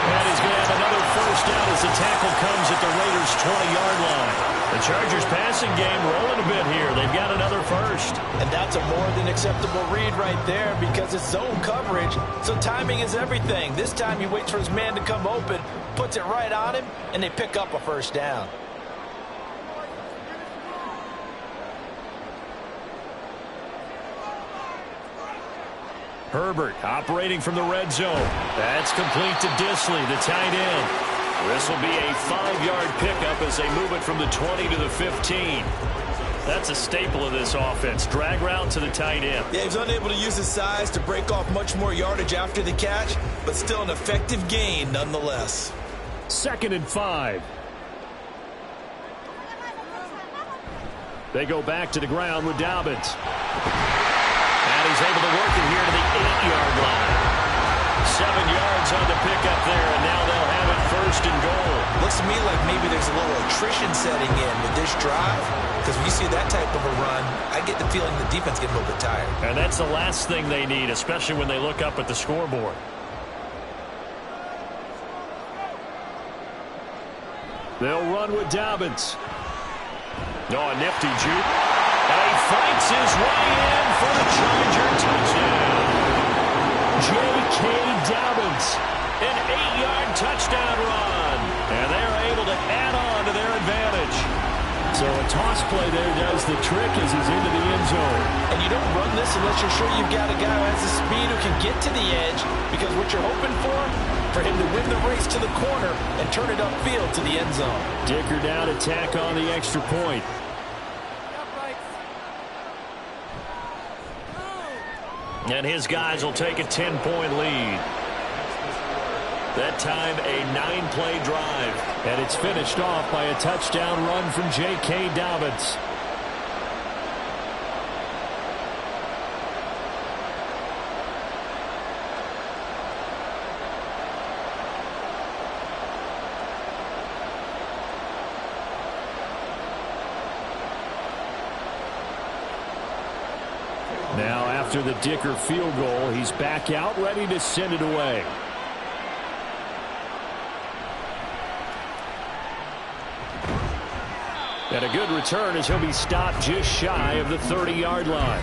And he's going to have another 1st down as the tackle comes at the Raiders' 20-yard line. The Chargers' passing game rolling a bit here. They've got another 1st. And that's a more than acceptable read right there because it's zone coverage, so timing is everything. This time he waits for his man to come open, puts it right on him, and they pick up a 1st down. Herbert operating from the red zone. That's complete to Disley, the tight end. This will be a 5-yard pickup as they move it from the 20 to the 15. That's a staple of this offense. Drag route to the tight end. Yeah, he's unable to use his size to break off much more yardage after the catch, but still an effective gain nonetheless. 2nd and 5. They go back to the ground with Dobbins. And he's able to work it here to the 8-yard line. 7 yards on the pickup there, and now they'll have it 1st and goal. Looks to me like maybe there's a little attrition setting in with this drive, because when you see that type of a run, I get the feeling the defense getting a little bit tired. And that's the last thing they need, especially when they look up at the scoreboard. They'll run with Dobbins. Oh, a nifty juke. And he fights his way in for the Charger touchdown. J.K. Dobbins, an 8-yard touchdown run. And they're able to add on to their advantage. So a toss play there does the trick as he's into the end zone. And you don't run this unless you're sure you've got a guy who has the speed who can get to the edge, because what you're hoping for him to win the race to the corner and turn it upfield to the end zone. Dicker down to tack on the extra point. And his guys will take a 10-point lead. That time a 9-play drive. And it's finished off by a touchdown run from J.K. Dobbins. Now after the Dicker field goal, he's back out ready to send it away. And a good return as he'll be stopped just shy of the 30-yard line.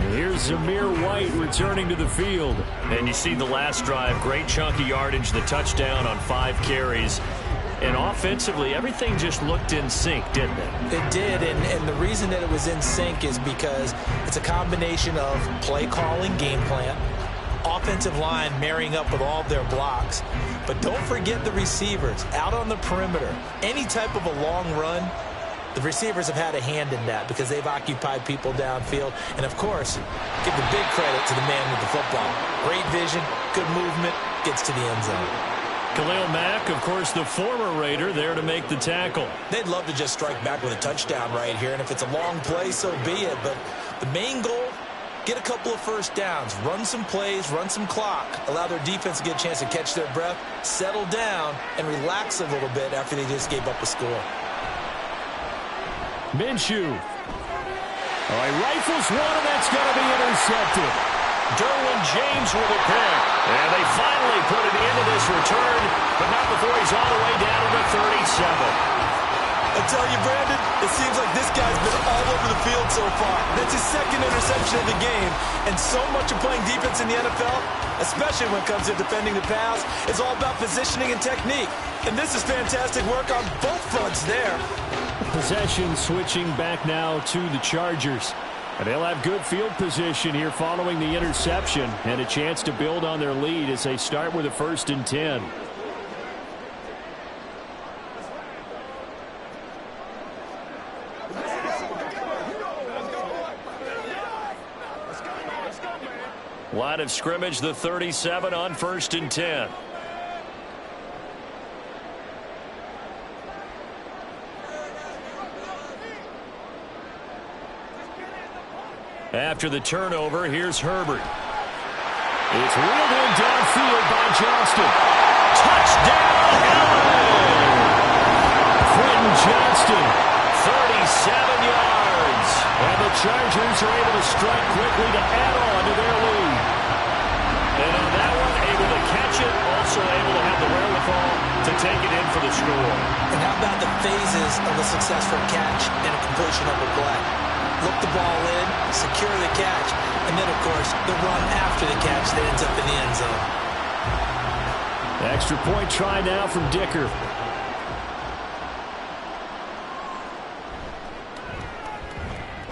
And here's Zamir White returning to the field. And you see the last drive, great chunk of yardage, the touchdown on 5 carries. And offensively, everything just looked in sync, didn't it? It did, and the reason that it was in sync is because it's a combination of play calling, game plan, offensive line marrying up with all of their blocks. But don't forget the receivers out on the perimeter. Any type of a long run, the receivers have had a hand in that because they've occupied people downfield. And, of course, give the big credit to the man with the football. Great vision, good movement, gets to the end zone. Khalil Mack, of course, the former Raider, there to make the tackle. They'd love to just strike back with a touchdown right here, and if it's a long play, so be it. But the main goal, get a couple of first downs, run some plays, run some clock, allow their defense to get a chance to catch their breath, settle down, and relax a little bit after they just gave up a score. Minshew. All right, rifles one, and that's going to be intercepted. Derwin James with a pick. And they finally put it into this return, but not before he's all the way down to the 37. I tell you, Brandon, it seems like this guy's been all over the field so far. That's his second interception of the game. And so much of playing defense in the NFL, especially when it comes to defending the pass, is all about positioning and technique. And this is fantastic work on both fronts there. Possession switching back now to the Chargers. And they'll have good field position here following the interception and a chance to build on their lead as they start with a 1st and 10. Line of scrimmage, the 37 on 1st and 10. After the turnover, here's Herbert. It's reeled in downfield by Johnston. Touchdown, LA! Quentin Johnston, 37 yards. And the Chargers are able to strike quickly to add on to their lead. And on that one, able to catch it, also able to have the wherewithal to take it in for the score. And how about the phases of a successful catch and a completion of a play? Look the ball in, secure the catch, and then, of course, the run after the catch that ends up in the end zone. Extra point try now from Dicker.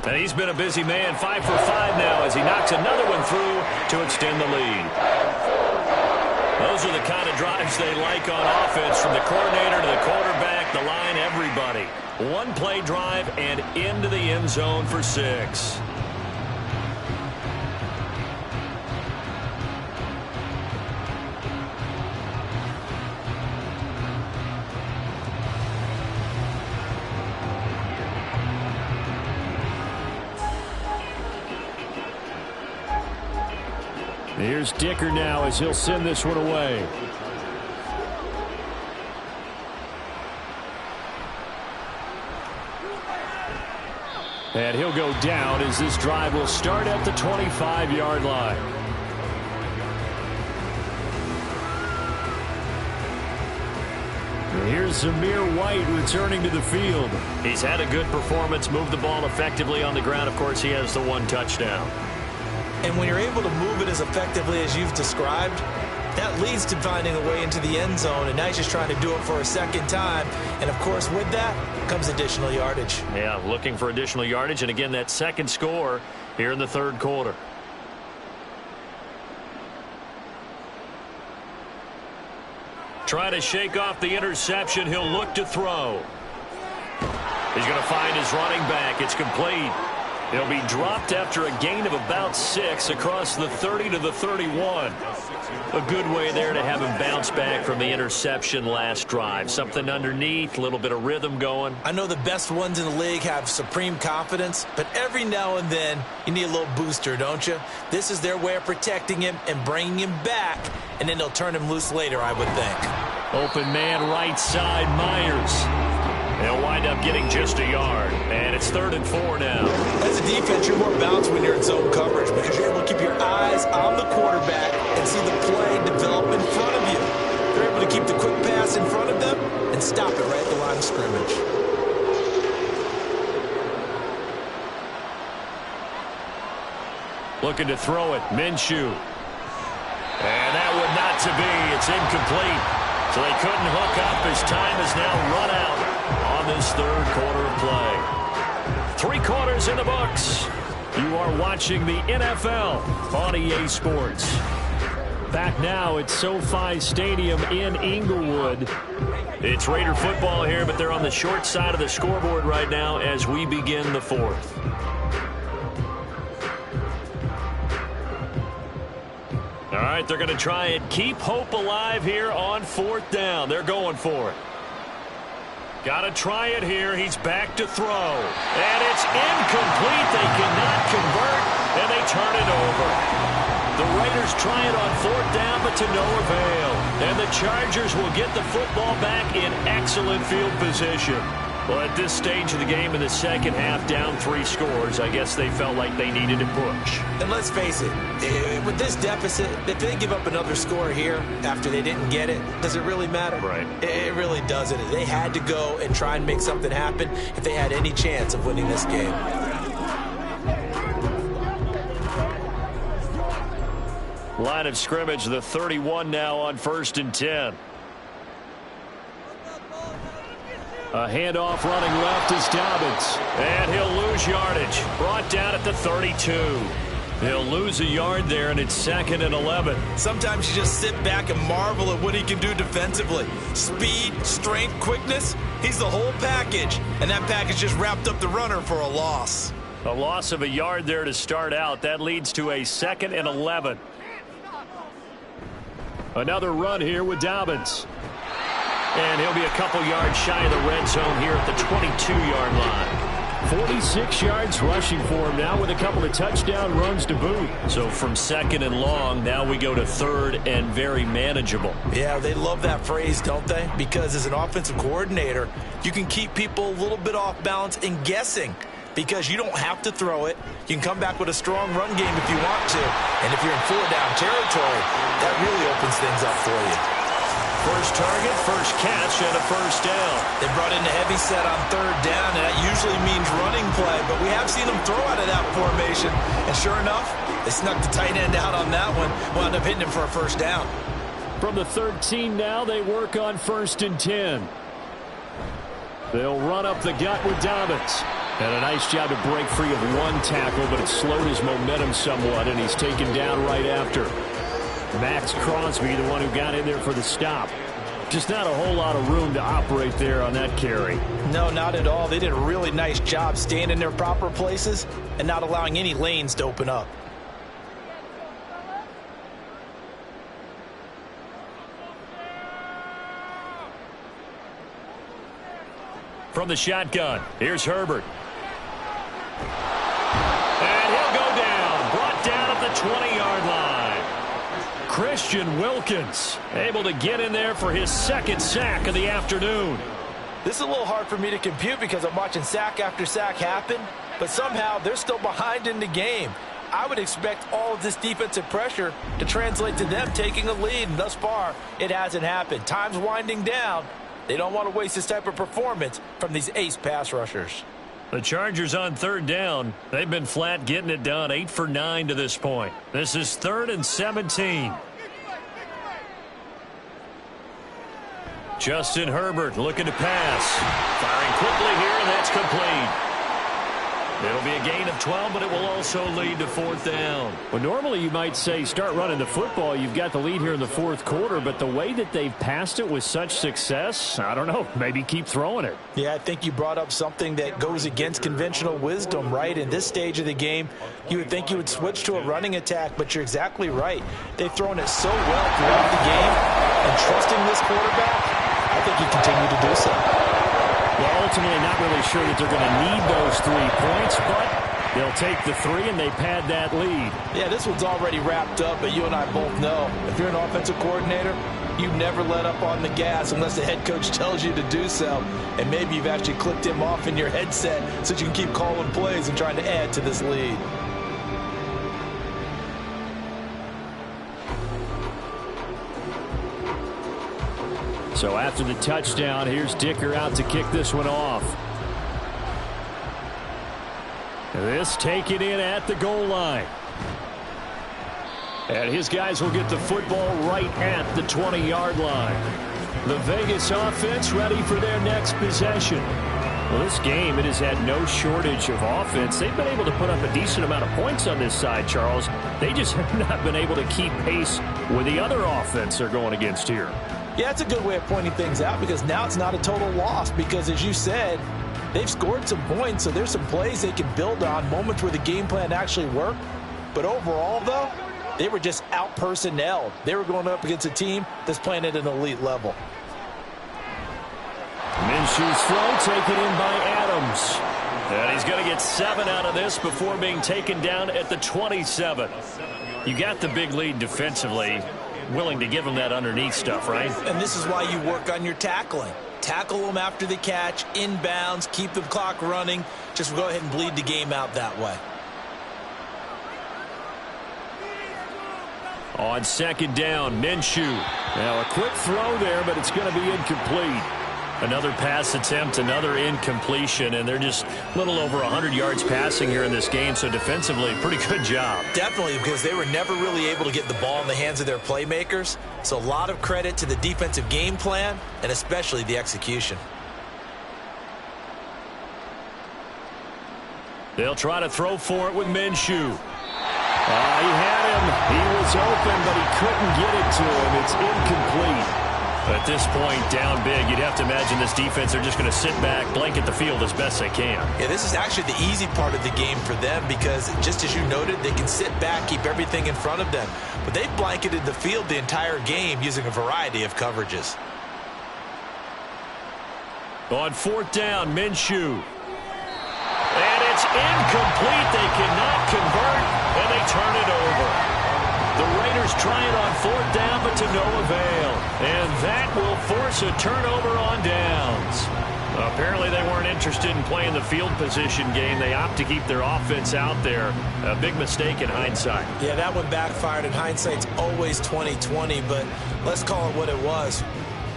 And he's been a busy man, 5 for 5 now as he knocks another one through to extend the lead. Those are the kind of drives they like on offense, from the coordinator to the quarterback, the line, everybody. One play drive and into the end zone for 6. Here's Dicker now as he'll send this one away. And he'll go down as this drive will start at the 25-yard line. And here's Zamir White returning to the field. He's had a good performance, moved the ball effectively on the ground. Of course, he has the 1 touchdown. And when you're able to move it as effectively as you've described, that leads to finding a way into the end zone, and now he's just trying to do it for a second time. And, of course, with that comes additional yardage. Yeah, looking for additional yardage, and, again, that second score here in the 3rd quarter. Trying to shake off the interception. He'll look to throw. He's going to find his running back. It's complete. He'll be dropped after a gain of about 6 across the 30 to the 31. A good way there to have him bounce back from the interception last drive. Something underneath, a little bit of rhythm going. I know the best ones in the league have supreme confidence, but every now and then you need a little booster, don't you? This is their way of protecting him and bringing him back, and then they'll turn him loose later, I would think. Open man right side, Myers. They'll wind up getting just a yard. And it's 3rd and 4 now. As a defense, you're more balanced when you're in zone coverage because you're able to keep your eyes on the quarterback and see the play develop in front of you. You're able to keep the quick pass in front of them and stop it right at the line of scrimmage. Looking to throw it. Minshew. And that would not to be. It's incomplete. So they couldn't hook up. His time is now run out on this 3rd quarter of play. 3 quarters in the books. You are watching the NFL on EA Sports. Back now at SoFi Stadium in Inglewood. It's Raider football here, but they're on the short side of the scoreboard right now as we begin the 4th. All right, they're going to try and keep hope alive here on 4th down. They're going for it. Got to try it here. He's back to throw. And it's incomplete. They cannot convert, and they turn it over. The Raiders try it on 4th down, but to no avail. And the Chargers will get the football back in excellent field position. Well, at this stage of the game in the second half, down 3 scores, I guess they felt like they needed to push. And let's face it, with this deficit, if they give up another score here after they didn't get it, does it really matter? Right. It really doesn't. They had to go and try and make something happen if they had any chance of winning this game. Line of scrimmage, the 31 now on 1st and 10. A handoff running left is Dobbins. And he'll lose yardage. Brought down at the 32. He'll lose a yard there, and it's 2nd and 11. Sometimes you just sit back and marvel at what he can do defensively. Speed, strength, quickness, he's the whole package. And that package just wrapped up the runner for a loss. A loss of a yard there to start out. That leads to a 2nd and 11. Another run here with Dobbins. And he'll be a couple yards shy of the red zone here at the 22-yard line. 46 yards rushing for him now with a couple of touchdown runs to boot. So from 2nd and long, now we go to 3rd and very manageable. Yeah, they love that phrase, don't they? Because as an offensive coordinator, you can keep people a little bit off balance and guessing. Because you don't have to throw it. You can come back with a strong run game if you want to. And if you're in 4-down territory, that really opens things up for you. First target, first catch, and a 1st down. They brought in a heavy set on 3rd down, and that usually means running play. But we have seen them throw out of that formation. And sure enough, they snuck the tight end out on that one. Wound up hitting him for a 1st down. From the 13 now, they work on 1st and 10. They'll run up the gut with Dobbins. And a nice job to break free of 1 tackle, but it slowed his momentum somewhat, and he's taken down right after. Max Crosby, the one who got in there for the stop. Just not a whole lot of room to operate there on that carry. No, not at all. They did a really nice job staying in their proper places and not allowing any lanes to open up. From the shotgun, here's Herbert. And he'll go down. Brought down at the 20-yard line. Christian Wilkins able to get in there for his 2nd sack of the afternoon. This is a little hard for me to compute because I'm watching sack after sack happen, but somehow they're still behind in the game. I would expect all of this defensive pressure to translate to them taking a lead, and thus far, it hasn't happened. Time's winding down. They don't want to waste this type of performance from these ace pass rushers. The Chargers on 3rd down. They've been flat getting it done, 8 for 9 to this point. This is 3rd and 17. Justin Herbert looking to pass. Firing quickly here, and that's complete. It'll be a gain of 12, but it will also lead to 4th down. Well, normally you might say start running the football. You've got the lead here in the 4th quarter, but the way that they've passed it with such success, I don't know, maybe keep throwing it. Yeah, I think you brought up something that goes against conventional wisdom, right? In this stage of the game, you would think you would switch to a running attack, but you're exactly right. They've thrown it so well throughout the game, and trusting this quarterback, I think you continue to do so. Well, ultimately not really sure that they're going to need those 3 points, but they'll take the 3 and they pad that lead. Yeah, this one's already wrapped up, but you and I both know if you're an offensive coordinator, You never let up on the gas unless the head coach tells you to do so. And maybe you've actually clicked him off in your headset so you can keep calling plays and trying to add to this lead. So after the touchdown, here's Dicker out to kick this one off. This taken in at the goal line. And his guys will get the football right at the 20-yard line. The Vegas offense ready for their next possession. Well, this game, it has had no shortage of offense. They've been able to put up a decent amount of points on this side, Charles. They just have not been able to keep pace with the other offense they're going against here. Yeah, it's a good way of pointing things out because now it's not a total loss because, as you said, they've scored some points, so there's some plays they can build on, moments where the game plan actually worked. But overall, though, they were just out-personnelled. They were going up against a team that's playing at an elite level. Minshew's throw taken in by Adams. And he's going to get 7 out of this before being taken down at the 27. You got the big lead defensively. Willing to give him that underneath stuff, right? And this is why you work on your tackling. Tackle them after the catch, inbounds, keep the clock running. Just go ahead and bleed the game out that way. On second down, Minshew. Now a quick throw there, but it's going to be incomplete. Another pass attempt, another incompletion, and they're just a little over 100 yards passing here in this game, so defensively, pretty good job. Definitely, because they were never really able to get the ball in the hands of their playmakers, so a lot of credit to the defensive game plan, and especially the execution. They'll try to throw for it with Minshew. He had him. He was open, but he couldn't get it to him. It's incomplete. At this point, down big, you'd have to imagine this defense are just going to sit back, blanket the field as best they can. Yeah, this is actually the easy part of the game for them because, just as you noted, they can sit back, keep everything in front of them. But they've blanketed the field the entire game using a variety of coverages. On fourth down, Minshew. And it's incomplete. They cannot convert, and they turn it over. The Raiders try it on fourth down, but to no avail. And that will force a turnover on downs. Apparently they weren't interested in playing the field position game. They opt to keep their offense out there. A big mistake in hindsight. Yeah, that one backfired, and hindsight's always 20/20, but let's call it what it was.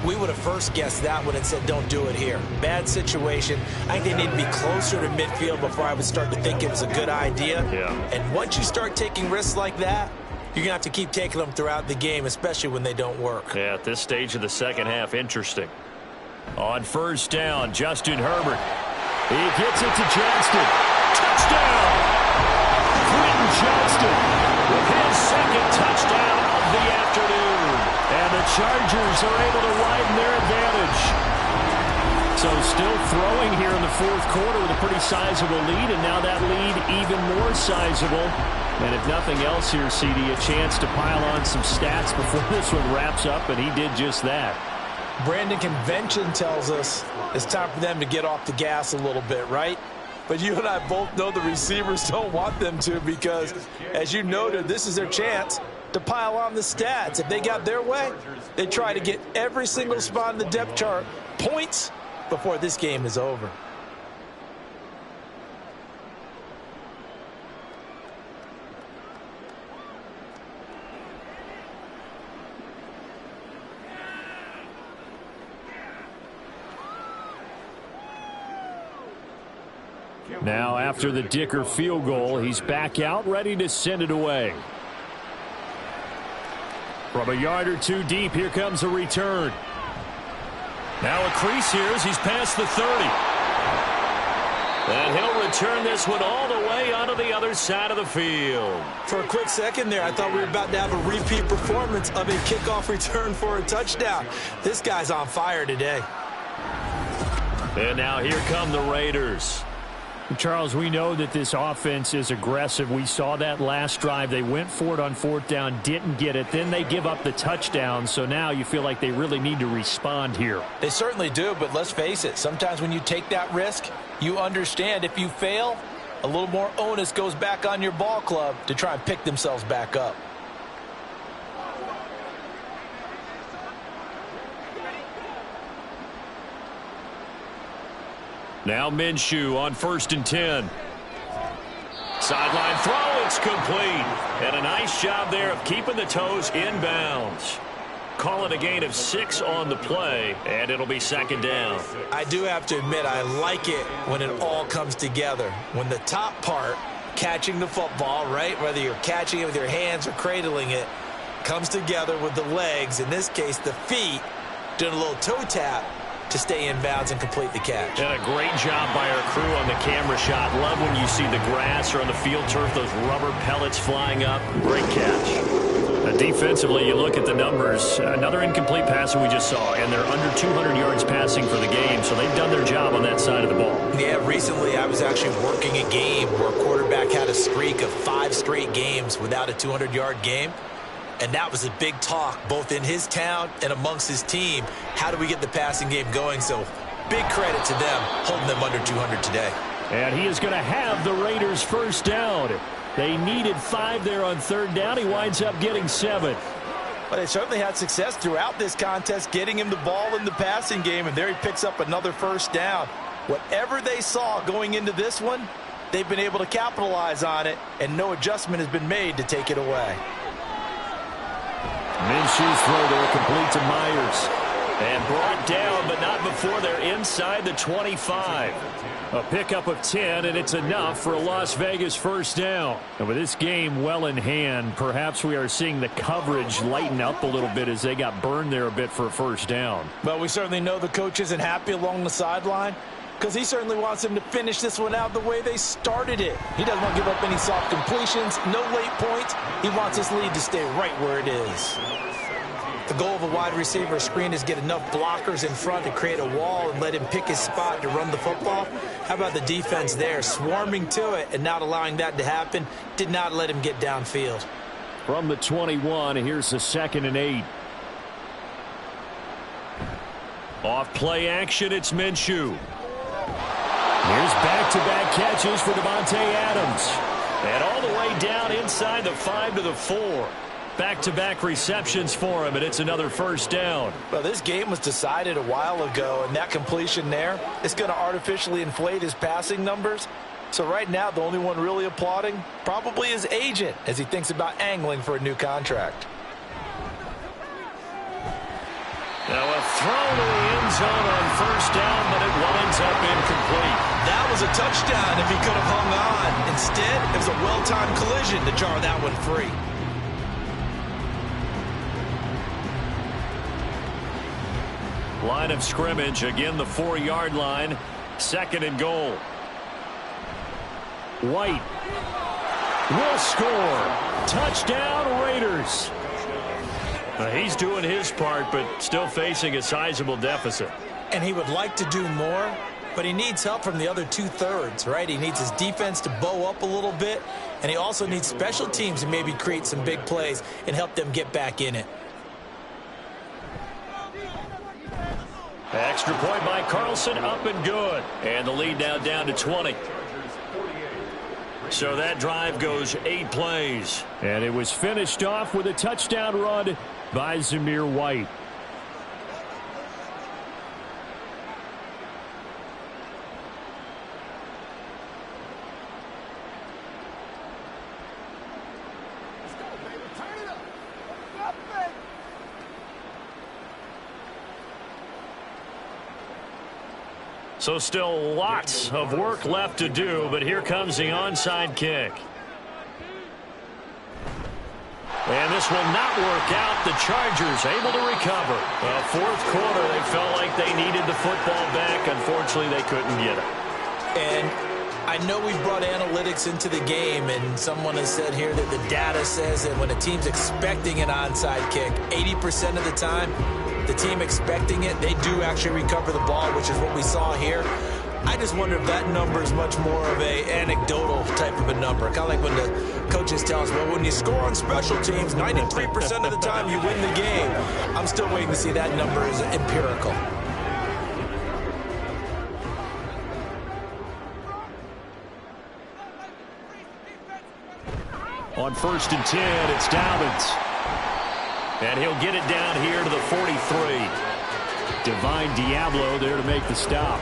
We would have first guessed that one and said, don't do it here. Bad situation. I think they need to be closer to midfield before I would start to think it was a good idea. Yeah. And once you start taking risks like that, you're going to have to keep taking them throughout the game, especially when they don't work. Yeah, at this stage of the second half, interesting. On first down, Justin Herbert. He gets it to Johnston. Touchdown! Quentin Johnston with his second touchdown of the afternoon. And the Chargers are able to widen their advantage. So still throwing here in the fourth quarter with a pretty sizable lead, and now that lead even more sizable. And if nothing else here, CD, a chance to pile on some stats before this one wraps up, and he did just that. Brandon, convention tells us it's time for them to get off the gas a little bit, right? But you and I both know the receivers don't want them to because, as you noted, this is their chance to pile on the stats. If they got their way, they try to get every single spot in the depth chart points before this game is over. Now, after the Dicker field goal, he's back out, ready to send it away. From a yard or two deep, here comes a return. Now a crease here as he's past the 30. And he'll return this one all the way onto the other side of the field. For a quick second there, I thought we were about to have a repeat performance of a kickoff return for a touchdown. This guy's on fire today. And now here come the Raiders. Charles, we know that this offense is aggressive. We saw that last drive. They went for it on fourth down, didn't get it. Then they give up the touchdown. So now you feel like they really need to respond here. They certainly do, but let's face it. Sometimes when you take that risk, you understand if you fail, a little more onus goes back on your ball club to try and pick themselves back up. Now Minshew on 1st and 10. Sideline throw, it's complete. And a nice job there of keeping the toes inbounds. Call it a gain of 6 on the play, and it'll be 2nd down. I do have to admit, I like it when it all comes together. When the top part, catching the football, right, whether you're catching it with your hands or cradling it, comes together with the legs, in this case the feet, doing a little toe tap to stay in bounds and complete the catch. And a great job by our crew on the camera shot. Love when you see the grass or on the field turf, those rubber pellets flying up. Great catch. Defensively, you look at the numbers. Another incomplete pass that we just saw, and they're under 200 yards passing for the game, so they've done their job on that side of the ball. Yeah, recently I was actually working a game where a quarterback had a streak of 5 straight games without a 200-yard game. And that was a big talk, both in his town and amongst his team. How do we get the passing game going? So big credit to them, holding them under 200 today. And he is going to have the Raiders' 1st down. They needed 5 there on 3rd down. He winds up getting 7. But they certainly had success throughout this contest, getting him the ball in the passing game, and there he picks up another 1st down. Whatever they saw going into this one, they've been able to capitalize on it, and no adjustment has been made to take it away. Minshew's throw there complete to Myers. And brought down, but not before they're inside the 25. A pickup of 10, and it's enough for a Las Vegas 1st down. And with this game well in hand, perhaps we are seeing the coverage lighten up a little bit as they got burned there a bit for a 1st down. But we certainly know the coach isn't happy along the sideline, because he certainly wants them to finish this one out the way they started it. He doesn't want to give up any soft completions, no late points. He wants his lead to stay right where it is. The goal of a wide receiver screen is get enough blockers in front to create a wall and let him pick his spot to run the football. How about the defense there, swarming to it and not allowing that to happen? Did not let him get downfield. From the 21, here's the 2nd and 8. Off play action, it's Minshew. Here's back-to-back catches for Devontae Adams. And all the way down inside the 5 to the 4. Back-to-back receptions for him, and it's another 1st down. Well, this game was decided a while ago, and that completion there is going to artificially inflate his passing numbers. So right now, the only one really applauding probably his agent as he thinks about angling for a new contract. Now a throw to the end zone on 1st down, but it winds up incomplete. That was a touchdown if he could have hung on. Instead, it was a well-timed collision to jar that one free. Line of scrimmage, again the 4-yard line. 2nd and goal. White will score. Touchdown, Raiders. He's doing his part, but still facing a sizable deficit. And he would like to do more, but he needs help from the other 2/3, right? He needs his defense to bow up a little bit, and he also needs special teams to maybe create some big plays and help them get back in it. Extra point by Carlson, up and good. And the lead now down to 20. So that drive goes 8 plays. And it was finished off with a touchdown run by Zamir White. So still lots of work left to do, but here comes the onside kick. And this will not work out. The Chargers able to recover. Well, 4th quarter, they felt like they needed the football back. Unfortunately, they couldn't get it. And I know we brought analytics into the game, and someone has said here that the data says that when a team's expecting an onside kick, 80% of the time, the team expecting it, they do actually recover the ball, which is what we saw here. I just wonder if that number is much more of a anecdotal type of a number. Kind of like when the coaches tell us, well, when you score on special teams, 93% of the time you win the game. I'm still waiting to see that number is empirical. On 1st and 10, it's Dobbins. And he'll get it down here to the 43. Divine Diablo there to make the stop.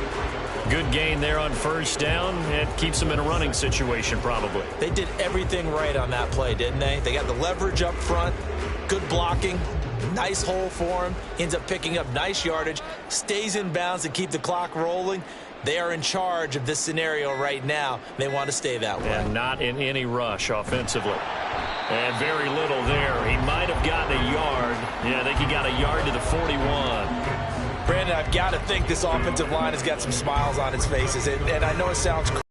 Good gain there on first down. It keeps them in a running situation probably. They did everything right on that play, didn't they? They got the leverage up front, good blocking, nice hole for him, ends up picking up nice yardage, stays in bounds to keep the clock rolling. They are in charge of this scenario right now. They want to stay that way. And not in any rush offensively. And very little there. He might have gotten a yard. Yeah, I think he got a yard to the 41. Brandon, I've got to think this offensive line has got some smiles on its faces. And I know it sounds crazy.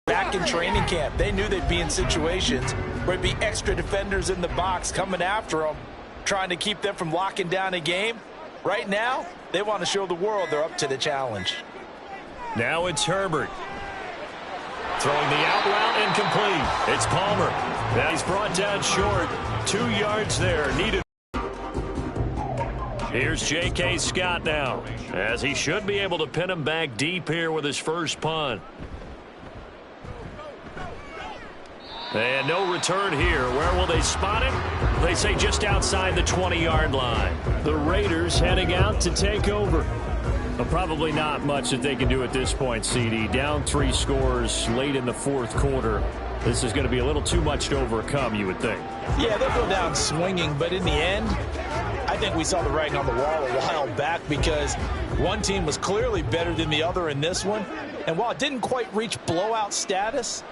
Back in training camp, they knew they'd be in situations where it'd be extra defenders in the box coming after them, trying to keep them from locking down a game. Right now, they want to show the world they're up to the challenge. Now it's Herbert. Throwing the out route incomplete. It's Palmer. Now he's brought down short. 2 yards there. Needed. Here's J.K. Scott now, as he should be able to pin him back deep here with his first punt. And no return here. Where will they spot it? They say just outside the 20-yard line. The Raiders heading out to take over. Well, probably not much that they can do at this point, CD. Down 3 scores late in the fourth quarter. This is going to be a little too much to overcome, you would think. Yeah, they'll go down swinging, but in the end, I think we saw the writing on the wall a while back because one team was clearly better than the other in this one. And while it didn't quite reach blowout status,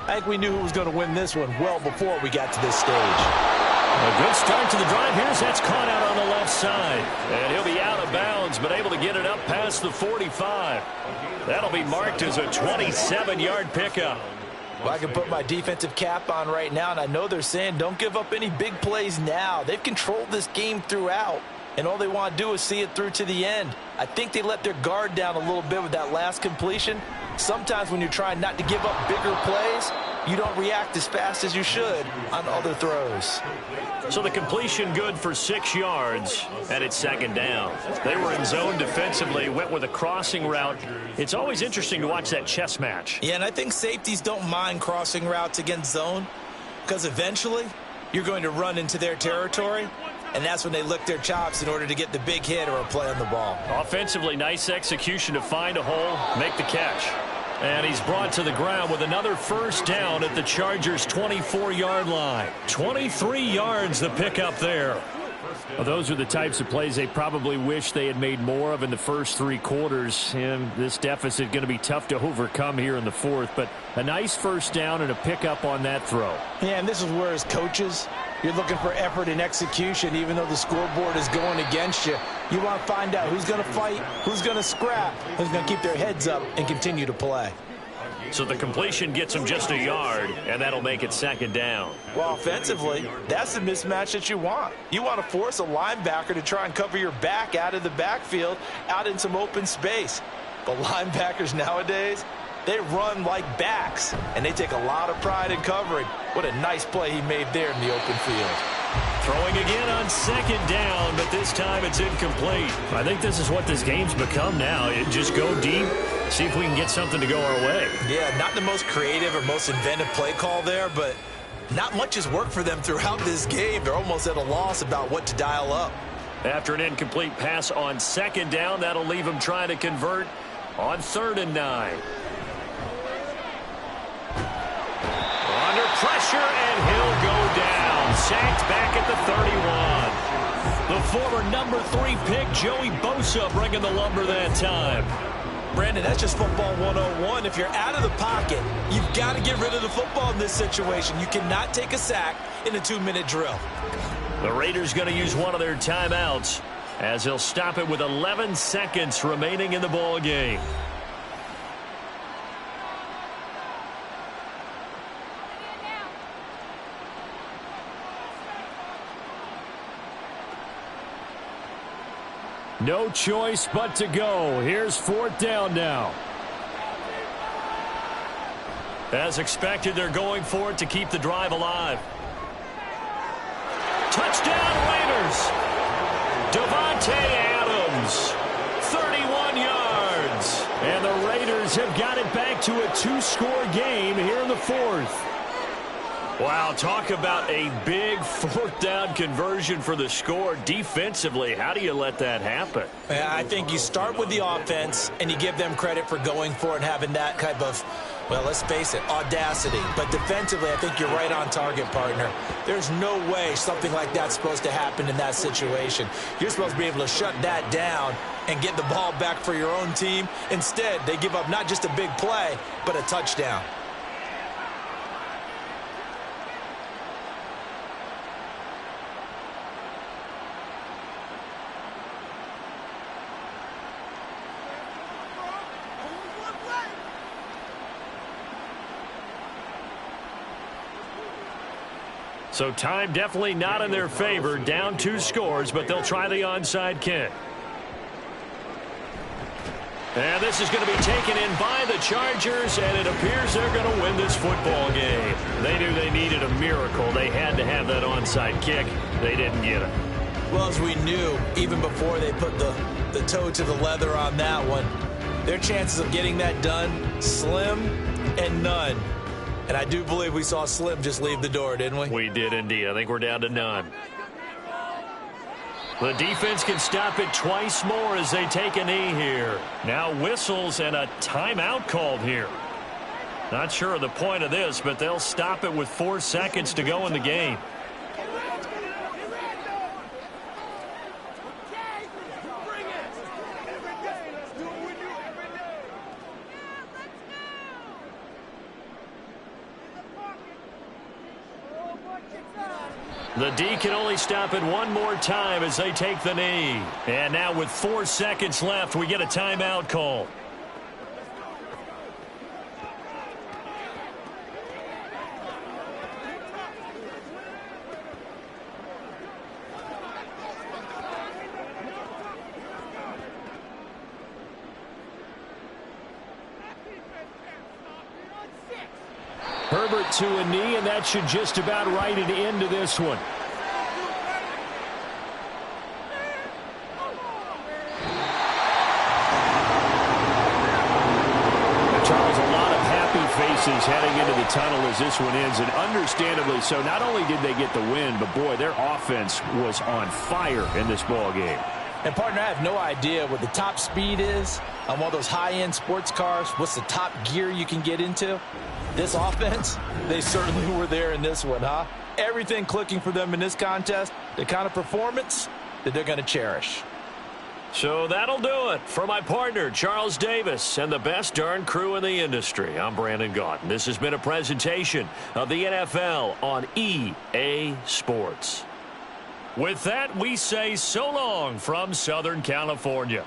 I think we knew who was going to win this one well before we got to this stage. A good start to the drive. Here's that's caught out on the left side. And he'll be out of bounds, but able to get it up past the 45. That'll be marked as a 27-yard pickup. Well, I can put my defensive cap on right now, and I know they're saying don't give up any big plays now. They've controlled this game throughout, and all they want to do is see it through to the end. I think they let their guard down a little bit with that last completion. Sometimes when you're trying not to give up bigger plays, you don't react as fast as you should on other throws. So the completion good for 6 yards, and it's second down. They were in zone defensively, went with a crossing route. It's always interesting to watch that chess match. Yeah, and I think safeties don't mind crossing routes against zone because eventually you're going to run into their territory, and that's when they lick their chops in order to get the big hit or a play on the ball. Offensively, nice execution to find a hole, make the catch. And he's brought to the ground with another first down at the Chargers' 24-yard line. 23 yards the pickup there. Well, those are the types of plays they probably wish they had made more of in the first 3 quarters. And this deficit going to be tough to overcome here in the fourth. But a nice first down and a pickup on that throw. Yeah, and this is where as coaches, you're looking for effort and execution, even though the scoreboard is going against you. You want to find out who's going to fight, who's going to scrap, who's going to keep their heads up and continue to play. So the completion gets them just a yard, and that'll make it second down. Well, offensively, that's the mismatch that you want. You want to force a linebacker to try and cover your back out of the backfield, out in some open space. But linebackers nowadays, they run like backs, and they take a lot of pride in covering. What a nice play he made there in the open field. Throwing again on second down, but this time it's incomplete. I think this is what this game's become now. Just go deep, see if we can get something to go our way. Yeah, not the most creative or most inventive play call there, but not much has worked for them throughout this game. They're almost at a loss about what to dial up. After an incomplete pass on second down, that'll leave them trying to convert on 3rd and 9. Under pressure, and he'll go down. Sacked back at the 31. The former number 3 pick, Joey Bosa, bringing the lumber that time. Brandon, that's just football 101. If you're out of the pocket, you've got to get rid of the football in this situation. You cannot take a sack in a 2-minute drill. The Raiders going to use one of their timeouts as they'll stop it with 11 seconds remaining in the ball game. No choice but to go. Here's 4th down now. As expected, they're going for it to keep the drive alive. Touchdown Raiders. Devontae Adams, 31 yards. And the Raiders have got it back to a 2-score game here in the 4th. Wow, talk about a big fourth down conversion for the score. Defensively, how do you let that happen? I think you start with the offense and you give them credit for going for it and having that type of, well, let's face it, audacity. But defensively, I think you're right on target, partner. There's no way something like that's supposed to happen in that situation. You're supposed to be able to shut that down and get the ball back for your own team. Instead, they give up not just a big play, but a touchdown. So time definitely not in their favor. Down 2 scores, but they'll try the onside kick. And this is going to be taken in by the Chargers, and it appears they're going to win this football game. They knew they needed a miracle. They had to have that onside kick. They didn't get it. Well, as we knew, even before they put the toe to the leather on that one, their chances of getting that done, slim and none. And I do believe we saw Slim just leave the door, didn't we? We did indeed. I think we're down to none. The defense can stop it twice more as they take a knee here. Now whistles and a timeout called here. Not sure of the point of this, but they'll stop it with 4 seconds to go in the game. The D can only stop it one more time as they take the knee. And now with 4 seconds left, we get a timeout call. Herbert to a knee, and that should just about write it into this one. Charles, a lot of happy faces heading into the tunnel as this one ends, and understandably so. Not only did they get the win, but boy, their offense was on fire in this ball game. And, partner, I have no idea what the top speed is on one of those high-end sports cars. What's the top gear you can get into? This offense, they certainly were there in this one, huh? Everything clicking for them in this contest, the kind of performance that they're going to cherish. So that'll do it for my partner, Charles Davis, and the best darn crew in the industry. I'm Brandon Gaudin. This has been a presentation of the NFL on EA Sports. With that, we say so long from Southern California.